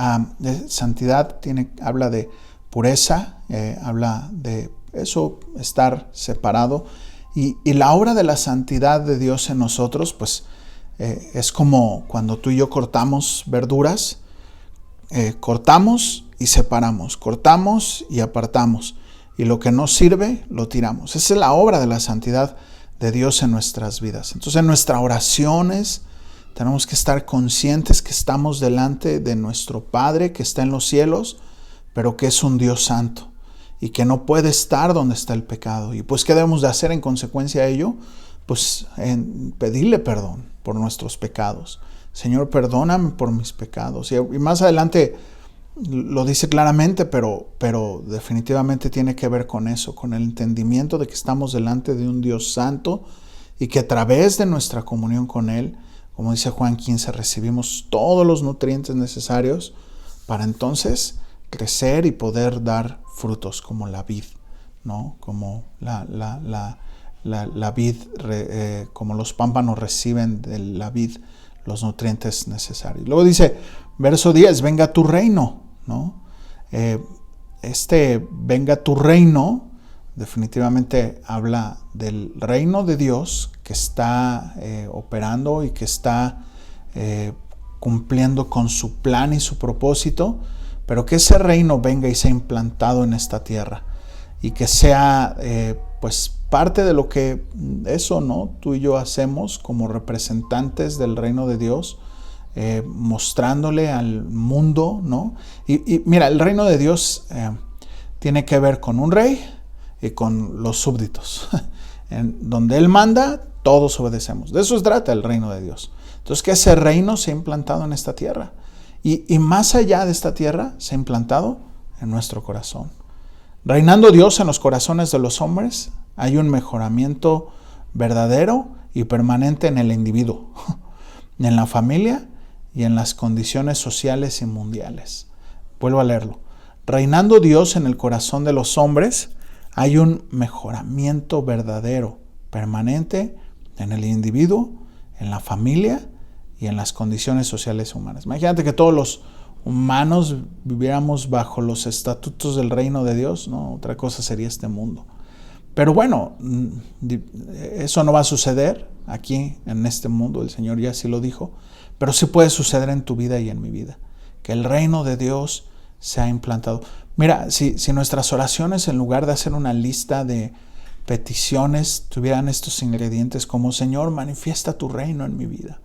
santidad habla de pureza, habla de eso, estar separado. Y la obra de la santidad de Dios en nosotros, pues es como cuando tú y yo cortamos verduras, cortamos y separamos, cortamos y apartamos. Y lo que no sirve, lo tiramos. Esa es la obra de la santidad de Dios en nuestras vidas. Entonces, en nuestras oraciones tenemos que estar conscientes que estamos delante de nuestro Padre que está en los cielos, pero que es un Dios santo y que no puede estar donde está el pecado. Y pues, ¿qué debemos de hacer en consecuencia de ello? Pues pedirle perdón por nuestros pecados. Señor, perdóname por mis pecados. Y más adelante lo dice claramente, pero definitivamente tiene que ver con eso, con el entendimiento de que estamos delante de un Dios santo y que a través de nuestra comunión con Él, como dice Juan 15, recibimos todos los nutrientes necesarios para entonces crecer y poder dar frutos como la vid, ¿no? Como la vid, como los pámpanos reciben de la vid los nutrientes necesarios. Luego dice, verso 10, venga tu reino, ¿no? Venga tu reino definitivamente habla del reino de Dios que está operando y que está cumpliendo con su plan y su propósito, pero que ese reino venga y sea implantado en esta tierra y que sea pues parte de lo que eso, ¿no? Tú y yo hacemos como representantes del reino de Dios, mostrándole al mundo, ¿no? Y mira, el reino de Dios tiene que ver con un rey y con los súbditos. En donde Él manda, todos obedecemos. De eso se trata el reino de Dios. Entonces, que ese reino sea implantado en esta tierra. Y más allá de esta tierra, sea implantado en nuestro corazón. Reinando Dios en los corazones de los hombres, hay un mejoramiento verdadero y permanente en el individuo, en la familia y en las condiciones sociales y mundiales. Vuelvo a leerlo. Reinando Dios en el corazón de los hombres, hay un mejoramiento verdadero, permanente en el individuo, en la familia y en las condiciones sociales humanas. Imagínate que todos los humanos viviéramos bajo los estatutos del reino de Dios, ¿no? Otra cosa sería este mundo. Pero bueno, eso no va a suceder aquí en este mundo, el Señor ya sí lo dijo, pero sí puede suceder en tu vida y en mi vida, que el reino de Dios se ha implantado. Mira, si nuestras oraciones, en lugar de hacer una lista de peticiones, tuvieran estos ingredientes como: Señor, manifiesta tu reino en mi vida,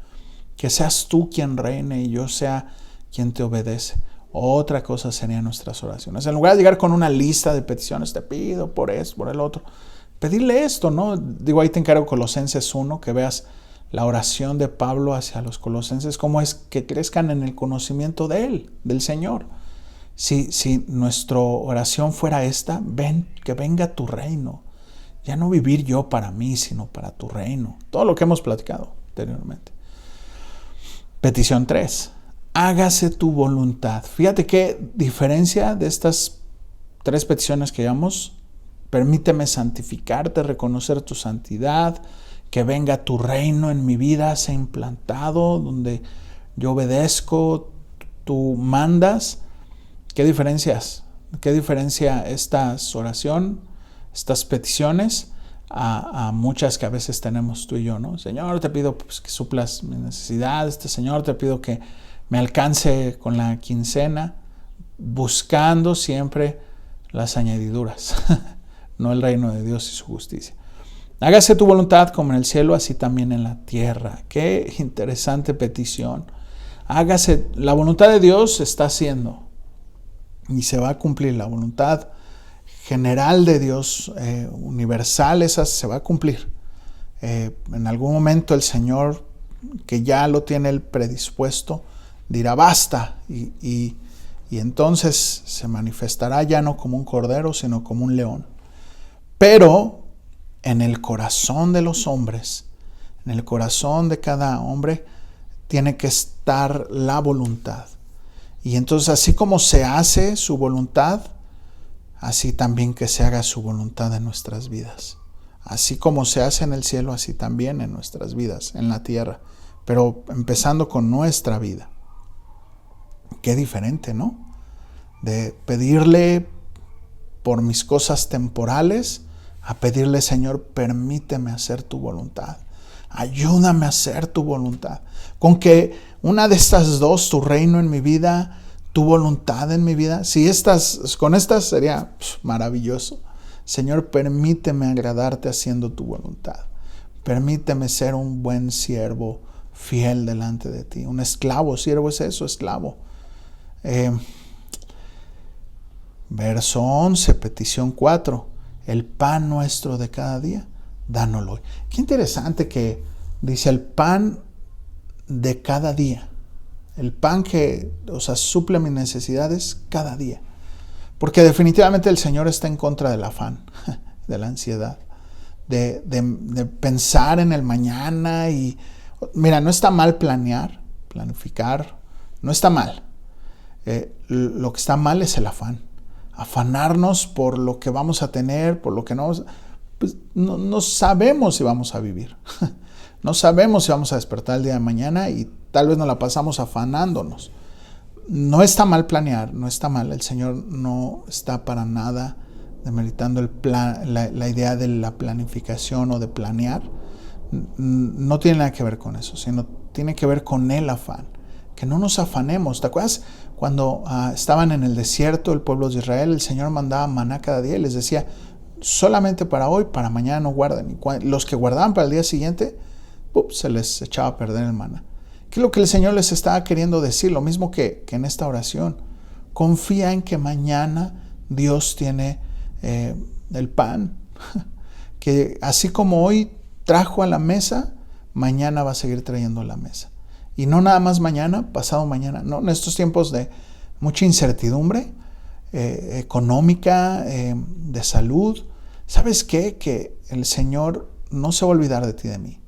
que seas tú quien reine y yo sea quien te obedece. Otra cosa serían nuestras oraciones. En lugar de llegar con una lista de peticiones, te pido por esto, por el otro, pedirle esto, ¿no? Digo, ahí te encargo Colosenses 1, que veas la oración de Pablo hacia los colosenses, cómo es que crezcan en el conocimiento de Él, del Señor. Si nuestra oración fuera esta: que venga tu reino. Ya no vivir yo para mí, sino para tu reino. Todo lo que hemos platicado anteriormente. Petición 3. Hágase tu voluntad. Fíjate qué diferencia de estas 3 peticiones que llevamos. Permíteme santificarte, reconocer tu santidad, que venga tu reino en mi vida, sea implantado, donde yo obedezco, tú mandas. ¿Qué diferencias? ¿Qué diferencia estas oraciones, estas peticiones a muchas que a veces tenemos tú y yo, ¿no? Señor, te pido pues, que suplas mis necesidades. Señor, te pido que me alcance con la quincena, buscando siempre las añadiduras, no el reino de Dios y su justicia. Hágase tu voluntad como en el cielo, así también en la tierra. Qué interesante petición. Hágase, la voluntad de Dios se está haciendo y se va a cumplir. La voluntad general de Dios, universal, esa se va a cumplir. En algún momento el Señor, que ya lo tiene Él predispuesto, dirá basta, y entonces se manifestará ya no como un cordero, sino como un león. Pero en el corazón de los hombres, en el corazón de cada hombre, tiene que estar la voluntad. Y entonces, así como se hace su voluntad, así también que se haga su voluntad en nuestras vidas. Así como se hace en el cielo, así también en nuestras vidas, en la tierra. Pero empezando con nuestra vida. Qué diferente, ¿no? De pedirle por mis cosas temporales a pedirle: Señor, permíteme hacer tu voluntad. Ayúdame a hacer tu voluntad. Con que una de estas dos, tu reino en mi vida, tu voluntad en mi vida, con estas sería maravilloso. Señor, permíteme agradarte haciendo tu voluntad. Permíteme ser un buen siervo, fiel delante de ti. Un esclavo, siervo es eso, esclavo. Verso 11, petición 4. El pan nuestro de cada día, dánoslo hoy. Qué interesante que dice el pan de cada día. El pan que, suple mis necesidades cada día. Porque definitivamente el Señor está en contra del afán, de la ansiedad, de pensar en el mañana. Y mira, no está mal planificar, no está mal. Lo que está mal es el afán. Afanarnos por lo que vamos a tener, por lo que no, pues no sabemos si vamos a vivir. No sabemos si vamos a despertar el día de mañana y tal vez nos la pasamos afanándonos. No está mal planear, no está mal. El Señor no está para nada demeritando la idea de la planificación o de planear. No tiene nada que ver con eso, sino tiene que ver con el afán. Que no nos afanemos. ¿Te acuerdas cuando estaban en el desierto el pueblo de Israel? El Señor mandaba maná cada día y les decía: solamente para hoy, para mañana no guarden. Y los que guardaban para el día siguiente, se les echaba a perder el maná. ¿Qué es lo que el Señor les estaba queriendo decir? Lo mismo que en esta oración. Confía en que mañana Dios tiene el pan. Que así como hoy trajo a la mesa, mañana va a seguir trayendo a la mesa. Y no nada más mañana, pasado mañana. No, en estos tiempos de mucha incertidumbre económica, de salud. ¿Sabes qué? Que el Señor no se va a olvidar de ti y de mí.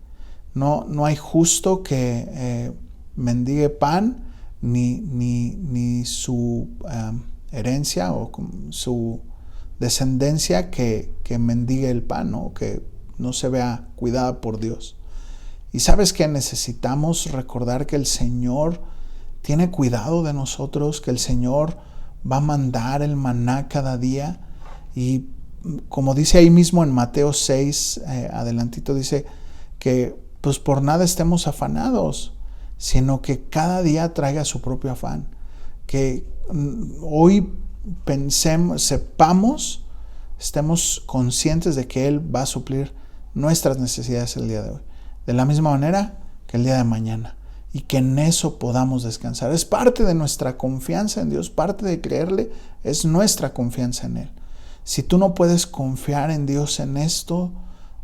No hay justo que mendigue pan, ni su herencia o su descendencia que mendigue el pan, o que no se vea cuidada por Dios. Y sabes que necesitamos recordar que el Señor tiene cuidado de nosotros, que el Señor va a mandar el maná cada día. Y como dice ahí mismo en Mateo 6, adelantito dice que pues por nada estemos afanados, sino que cada día traiga su propio afán. Que hoy estemos conscientes de que Él va a suplir nuestras necesidades el día de hoy, de la misma manera que el día de mañana, y que en eso podamos descansar. Es parte de nuestra confianza en Dios, parte de creerle es nuestra confianza en Él. Si tú no puedes confiar en Dios en esto,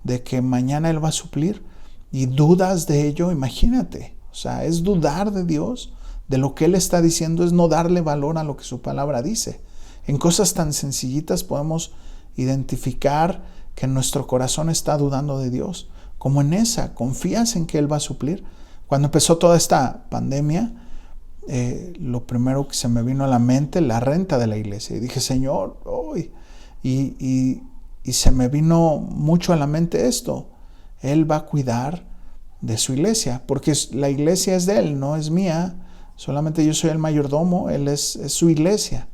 de que mañana Él va a suplir, y dudas de ello, imagínate, o sea, es dudar de Dios, de lo que Él está diciendo, es no darle valor a lo que su palabra dice. En cosas tan sencillitas podemos identificar que nuestro corazón está dudando de Dios, como en esa, confías en que Él va a suplir. Cuando empezó toda esta pandemia, lo primero que se me vino a la mente, la renta de la iglesia, y dije, Señor, y se me vino mucho a la mente esto, Él va a cuidar de su iglesia, porque la iglesia es de Él, no es mía, solamente yo soy el mayordomo, Él es su iglesia,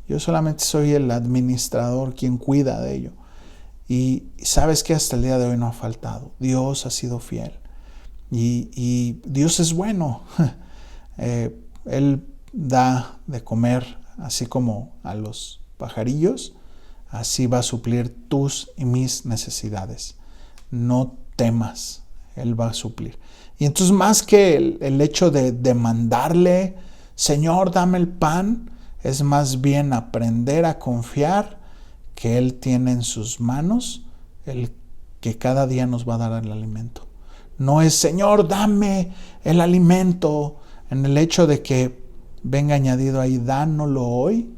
yo solamente soy el administrador, quien cuida de ello. Y sabes que hasta el día de hoy no ha faltado, Dios ha sido fiel, y Dios es bueno. Él da de comer así como a los pajarillos, así va a suplir tus y mis necesidades. No temas, Él va a suplir. Y entonces, más que el hecho de demandarle, Señor, dame el pan, es más bien aprender a confiar que Él tiene en sus manos el que cada día nos va a dar el alimento. No es, Señor, dame el alimento, en el hecho de que venga añadido ahí, dánoslo hoy,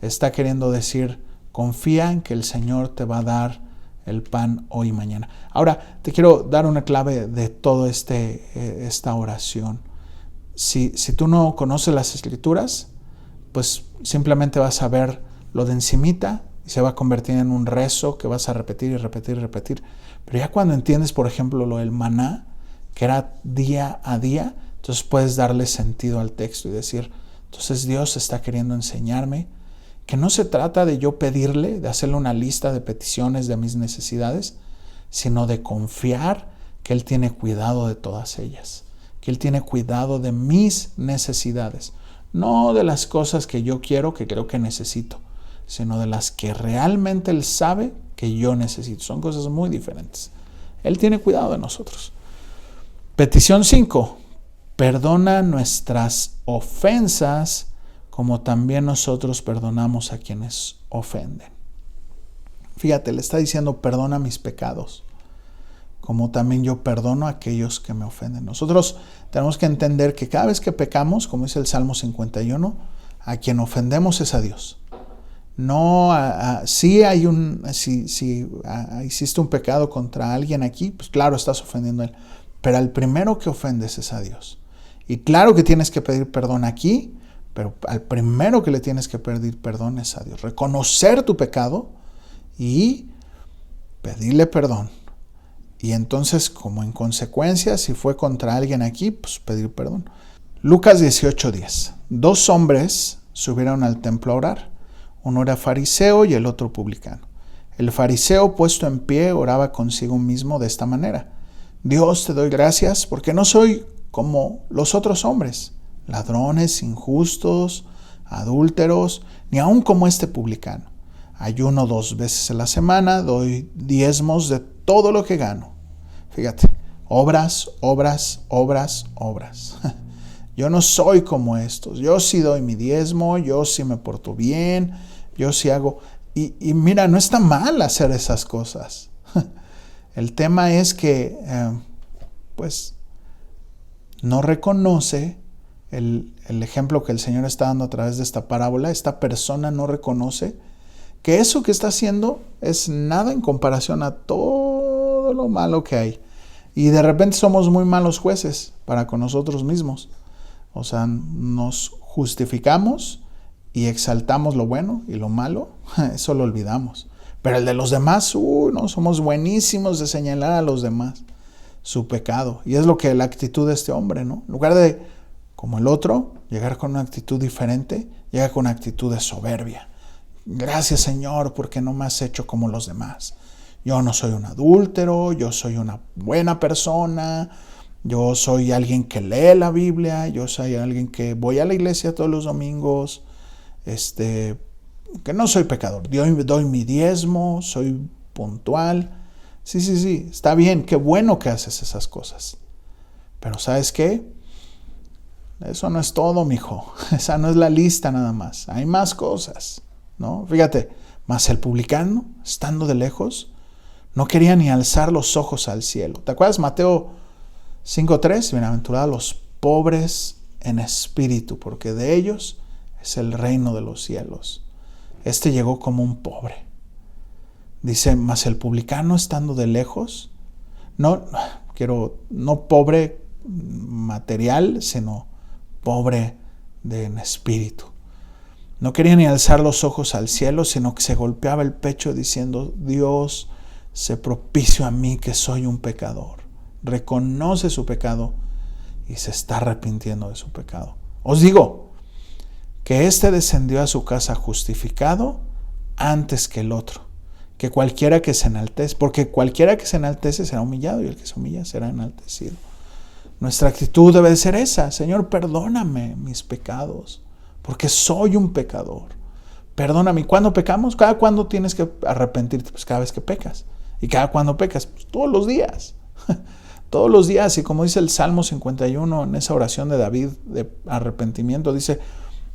está queriendo decir, confía en que el Señor te va a dar el pan hoy y mañana. Ahora, te quiero dar una clave de todo esta oración. Si tú no conoces las Escrituras, pues simplemente vas a ver lo de encimita y se va a convertir en un rezo que vas a repetir y repetir y repetir. Pero ya cuando entiendes, por ejemplo, lo del maná, que era día a día, entonces puedes darle sentido al texto y decir, entonces Dios está queriendo enseñarme que no se trata de yo pedirle, de hacerle una lista de peticiones de mis necesidades, sino de confiar que Él tiene cuidado de todas ellas, que Él tiene cuidado de mis necesidades, no de las cosas que yo quiero, que creo que necesito, sino de las que realmente Él sabe que yo necesito. Son cosas muy diferentes. Él tiene cuidado de nosotros. Petición 5. Perdona nuestras ofensas como también nosotros perdonamos a quienes ofenden. Fíjate, le está diciendo, perdona mis pecados, como también yo perdono a aquellos que me ofenden. Nosotros tenemos que entender que cada vez que pecamos, como dice el Salmo 51, a quien ofendemos es a Dios. No, si hiciste un pecado contra alguien aquí, pues claro, estás ofendiendo a Él. Pero al primero que ofendes es a Dios. Y claro que tienes que pedir perdón aquí, pero al primero que le tienes que pedir perdón es a Dios. Reconocer tu pecado y pedirle perdón. Y entonces, como en consecuencia, si fue contra alguien aquí, pues pedir perdón. Lucas 18:10. 2 hombres subieron al templo a orar. Uno era fariseo y el otro publicano. El fariseo, puesto en pie, oraba consigo mismo de esta manera: Dios, te doy gracias porque no soy como los otros hombres, ladrones, injustos, adúlteros, ni aun como este publicano. Ayuno 2 veces a la semana, doy diezmos de todo lo que gano. Fíjate, obras. Yo no soy como estos. Yo sí doy mi diezmo, yo sí me porto bien, yo sí hago. Y mira, no está mal hacer esas cosas. El tema es que, pues, no reconoce el ejemplo que el Señor está dando a través de esta parábola. Esta persona no reconoce que eso que está haciendo es nada en comparación a todo lo malo que hay. Y de repente somos muy malos jueces para con nosotros mismos. O sea, nos justificamos y exaltamos lo bueno y lo malo, eso lo olvidamos. Pero el de los demás, no, somos buenísimos de señalar a los demás su pecado. Y es lo que la actitud de este hombre, ¿no? En lugar de, como el otro, llegar con una actitud diferente, llega con una actitud de soberbia. Gracias, Señor, porque no me has hecho como los demás. Yo no soy un adúltero, yo soy una buena persona, yo soy alguien que lee la Biblia, yo soy alguien que voy a la iglesia todos los domingos, que no soy pecador. Doy mi diezmo, soy puntual. Sí, está bien, qué bueno que haces esas cosas. Pero ¿sabes qué? Eso no es todo, mijo. Esa no es la lista nada más. Hay más cosas, ¿no? Fíjate, mas el publicano, estando de lejos, no quería ni alzar los ojos al cielo. ¿Te acuerdas Mateo 5:3? Bienaventurados los pobres en espíritu, porque de ellos es el reino de los cielos. Llegó como un pobre. Dice, mas el publicano estando de lejos, no pobre material, sino pobre en espíritu. No quería ni alzar los ojos al cielo, sino que se golpeaba el pecho diciendo, Dios, sé propicio a mí que soy un pecador. Reconoce su pecado y se está arrepintiendo de su pecado. Os digo que descendió a su casa justificado antes que el otro. Que cualquiera que se enaltece, porque cualquiera que se enaltece será humillado y el que se humilla será enaltecido. Nuestra actitud debe de ser esa. Señor, perdóname mis pecados, porque soy un pecador. Perdóname. ¿Cuándo pecamos? ¿Cada cuándo tienes que arrepentirte? Pues cada vez que pecas. ¿Y cada cuándo pecas? Pues todos los días. Todos los días. Y como dice el Salmo 51, en esa oración de David de arrepentimiento, dice,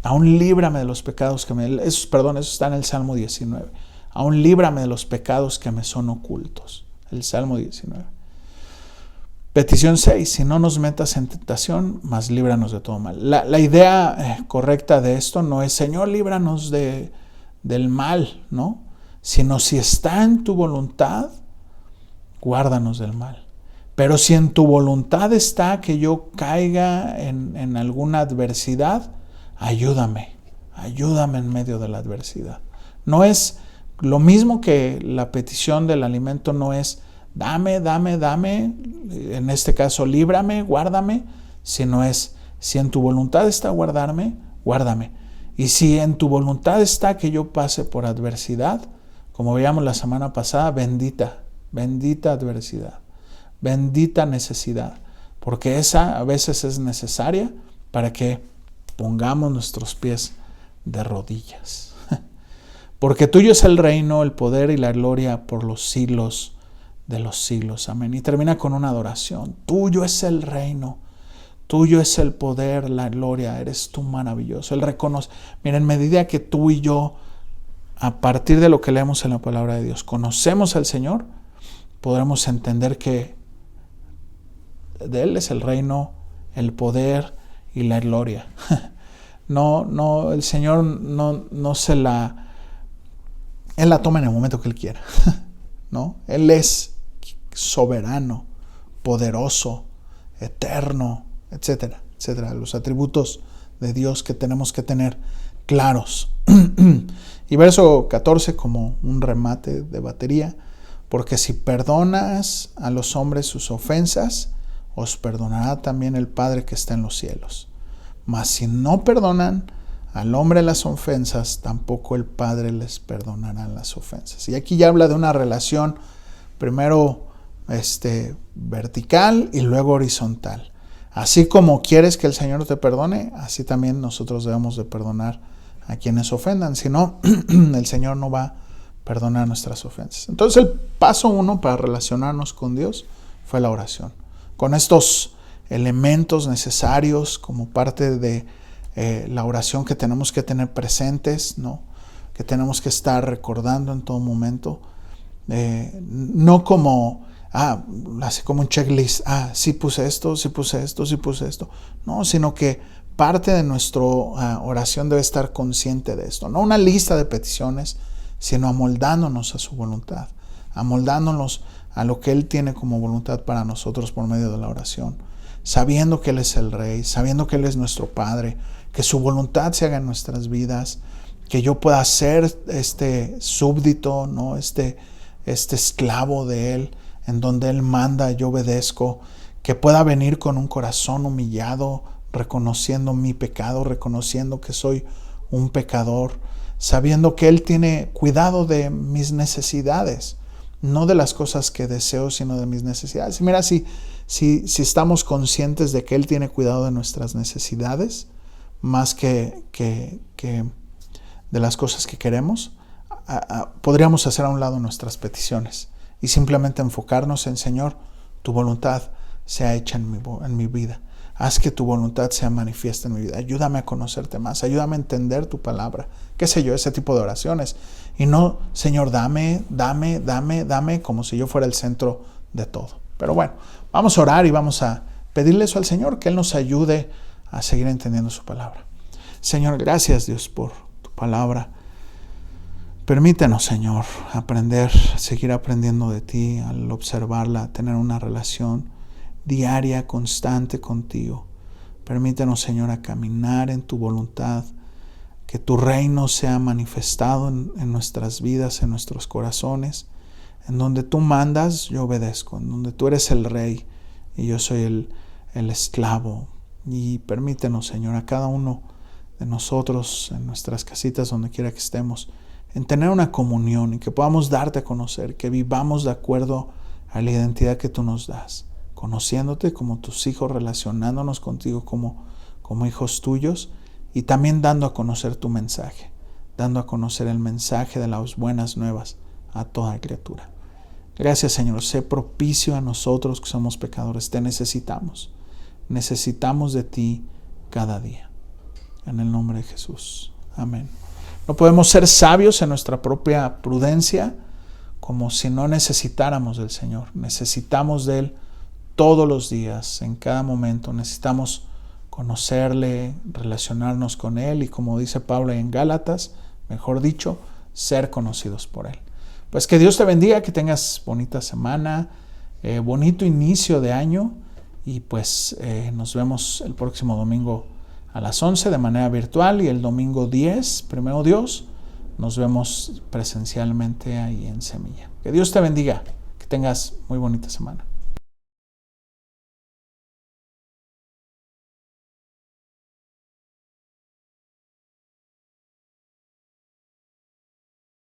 aún líbrame de los pecados que eso está en el Salmo 19. Aún líbrame de los pecados que me son ocultos. El Salmo 19. Petición 6. Si no nos metas en tentación, mas líbranos de todo mal. La idea correcta de esto no es, Señor, líbranos del mal, ¿no? Sino si está en tu voluntad, guárdanos del mal. Pero si en tu voluntad está que yo caiga en alguna adversidad, ayúdame en medio de la adversidad. No es lo mismo que la petición del alimento, no es dame, en este caso líbrame, guárdame, sino es si en tu voluntad está guárdame. Y si en tu voluntad está que yo pase por adversidad, como veíamos la semana pasada, bendita adversidad, bendita necesidad, porque esa a veces es necesaria para que pongamos nuestros pies de rodillas. Porque tuyo es el reino, el poder y la gloria por los siglos de los siglos. Amén. Y termina con una adoración. Tuyo es el reino, tuyo es el poder, la gloria. Eres tú maravilloso. Él reconoce. Miren, en medida que tú y yo, a partir de lo que leemos en la palabra de Dios, conocemos al Señor, podremos entender que de Él es el reino, el poder y la gloria. No, el Señor no se la... Él la toma en el momento que Él quiera, ¿no? Él es soberano, poderoso, eterno, etcétera. Los atributos de Dios que tenemos que tener claros. Y verso 14 como un remate de batería. Porque si perdonas a los hombres sus ofensas, os perdonará también el Padre que está en los cielos. Mas si no perdonan al hombre las ofensas, tampoco el Padre les perdonará las ofensas. Y aquí ya habla de una relación primero vertical y luego horizontal. Así como quieres que el Señor te perdone, así también nosotros debemos de perdonar a quienes ofendan. Si no, el Señor no va a perdonar nuestras ofensas. Entonces el paso 1 para relacionarnos con Dios fue la oración. Con estos elementos necesarios como parte de la oración que tenemos que tener presentes, ¿no? Que tenemos que estar recordando en todo momento, no como así como un checklist, sí puse esto, no, sino que parte de nuestra oración debe estar consciente de esto, no una lista de peticiones, sino amoldándonos a su voluntad, amoldándonos a lo que Él tiene como voluntad para nosotros por medio de la oración, sabiendo que Él es el Rey, sabiendo que Él es nuestro Padre, que su voluntad se haga en nuestras vidas, que yo pueda ser súbdito, ¿no? este esclavo de Él, en donde Él manda, yo obedezco, que pueda venir con un corazón humillado, reconociendo mi pecado, reconociendo que soy un pecador, sabiendo que Él tiene cuidado de mis necesidades, no de las cosas que deseo, sino de mis necesidades. Y mira, si estamos conscientes de que Él tiene cuidado de nuestras necesidades, más que de las cosas que queremos, podríamos hacer a un lado nuestras peticiones y simplemente enfocarnos en: Señor, tu voluntad sea hecha en mi vida. Haz que tu voluntad sea manifiesta en mi vida. Ayúdame a conocerte más. Ayúdame a entender tu palabra. Qué sé yo, ese tipo de oraciones. Y no: Señor, dame, como si yo fuera el centro de todo. Pero bueno, vamos a orar y vamos a pedirle eso al Señor, que Él nos ayude a seguir entendiendo su palabra. Señor, gracias, Dios, por tu palabra. Permítenos, Señor, seguir aprendiendo de ti, al observarla, tener una relación diaria, constante contigo. Permítenos, Señor, a caminar en tu voluntad, que tu reino sea manifestado en nuestras vidas, en nuestros corazones. En donde tú mandas, yo obedezco. En donde tú eres el rey y yo soy el esclavo. Y permítenos, Señor, a cada uno de nosotros, en nuestras casitas, donde quiera que estemos, en tener una comunión y que podamos darte a conocer, que vivamos de acuerdo a la identidad que tú nos das, conociéndote como tus hijos, relacionándonos contigo como hijos tuyos, y también dando a conocer tu mensaje, dando a conocer el mensaje de las buenas nuevas a toda criatura. Gracias, Señor. Sé propicio a nosotros que somos pecadores. Te necesitamos. Necesitamos de ti cada día. En el nombre de Jesús. Amén. No podemos ser sabios en nuestra propia prudencia, como si no necesitáramos del Señor. Necesitamos de Él todos los días, en cada momento. Necesitamos conocerle, relacionarnos con Él y, como dice Pablo en Gálatas, mejor dicho, ser conocidos por Él. Pues que Dios te bendiga, que tengas bonita semana, bonito inicio de año, y pues nos vemos el próximo domingo a las 11 de manera virtual, y el domingo 10, primero Dios, nos vemos presencialmente ahí en Semilla. Que Dios te bendiga, que tengas muy bonita semana.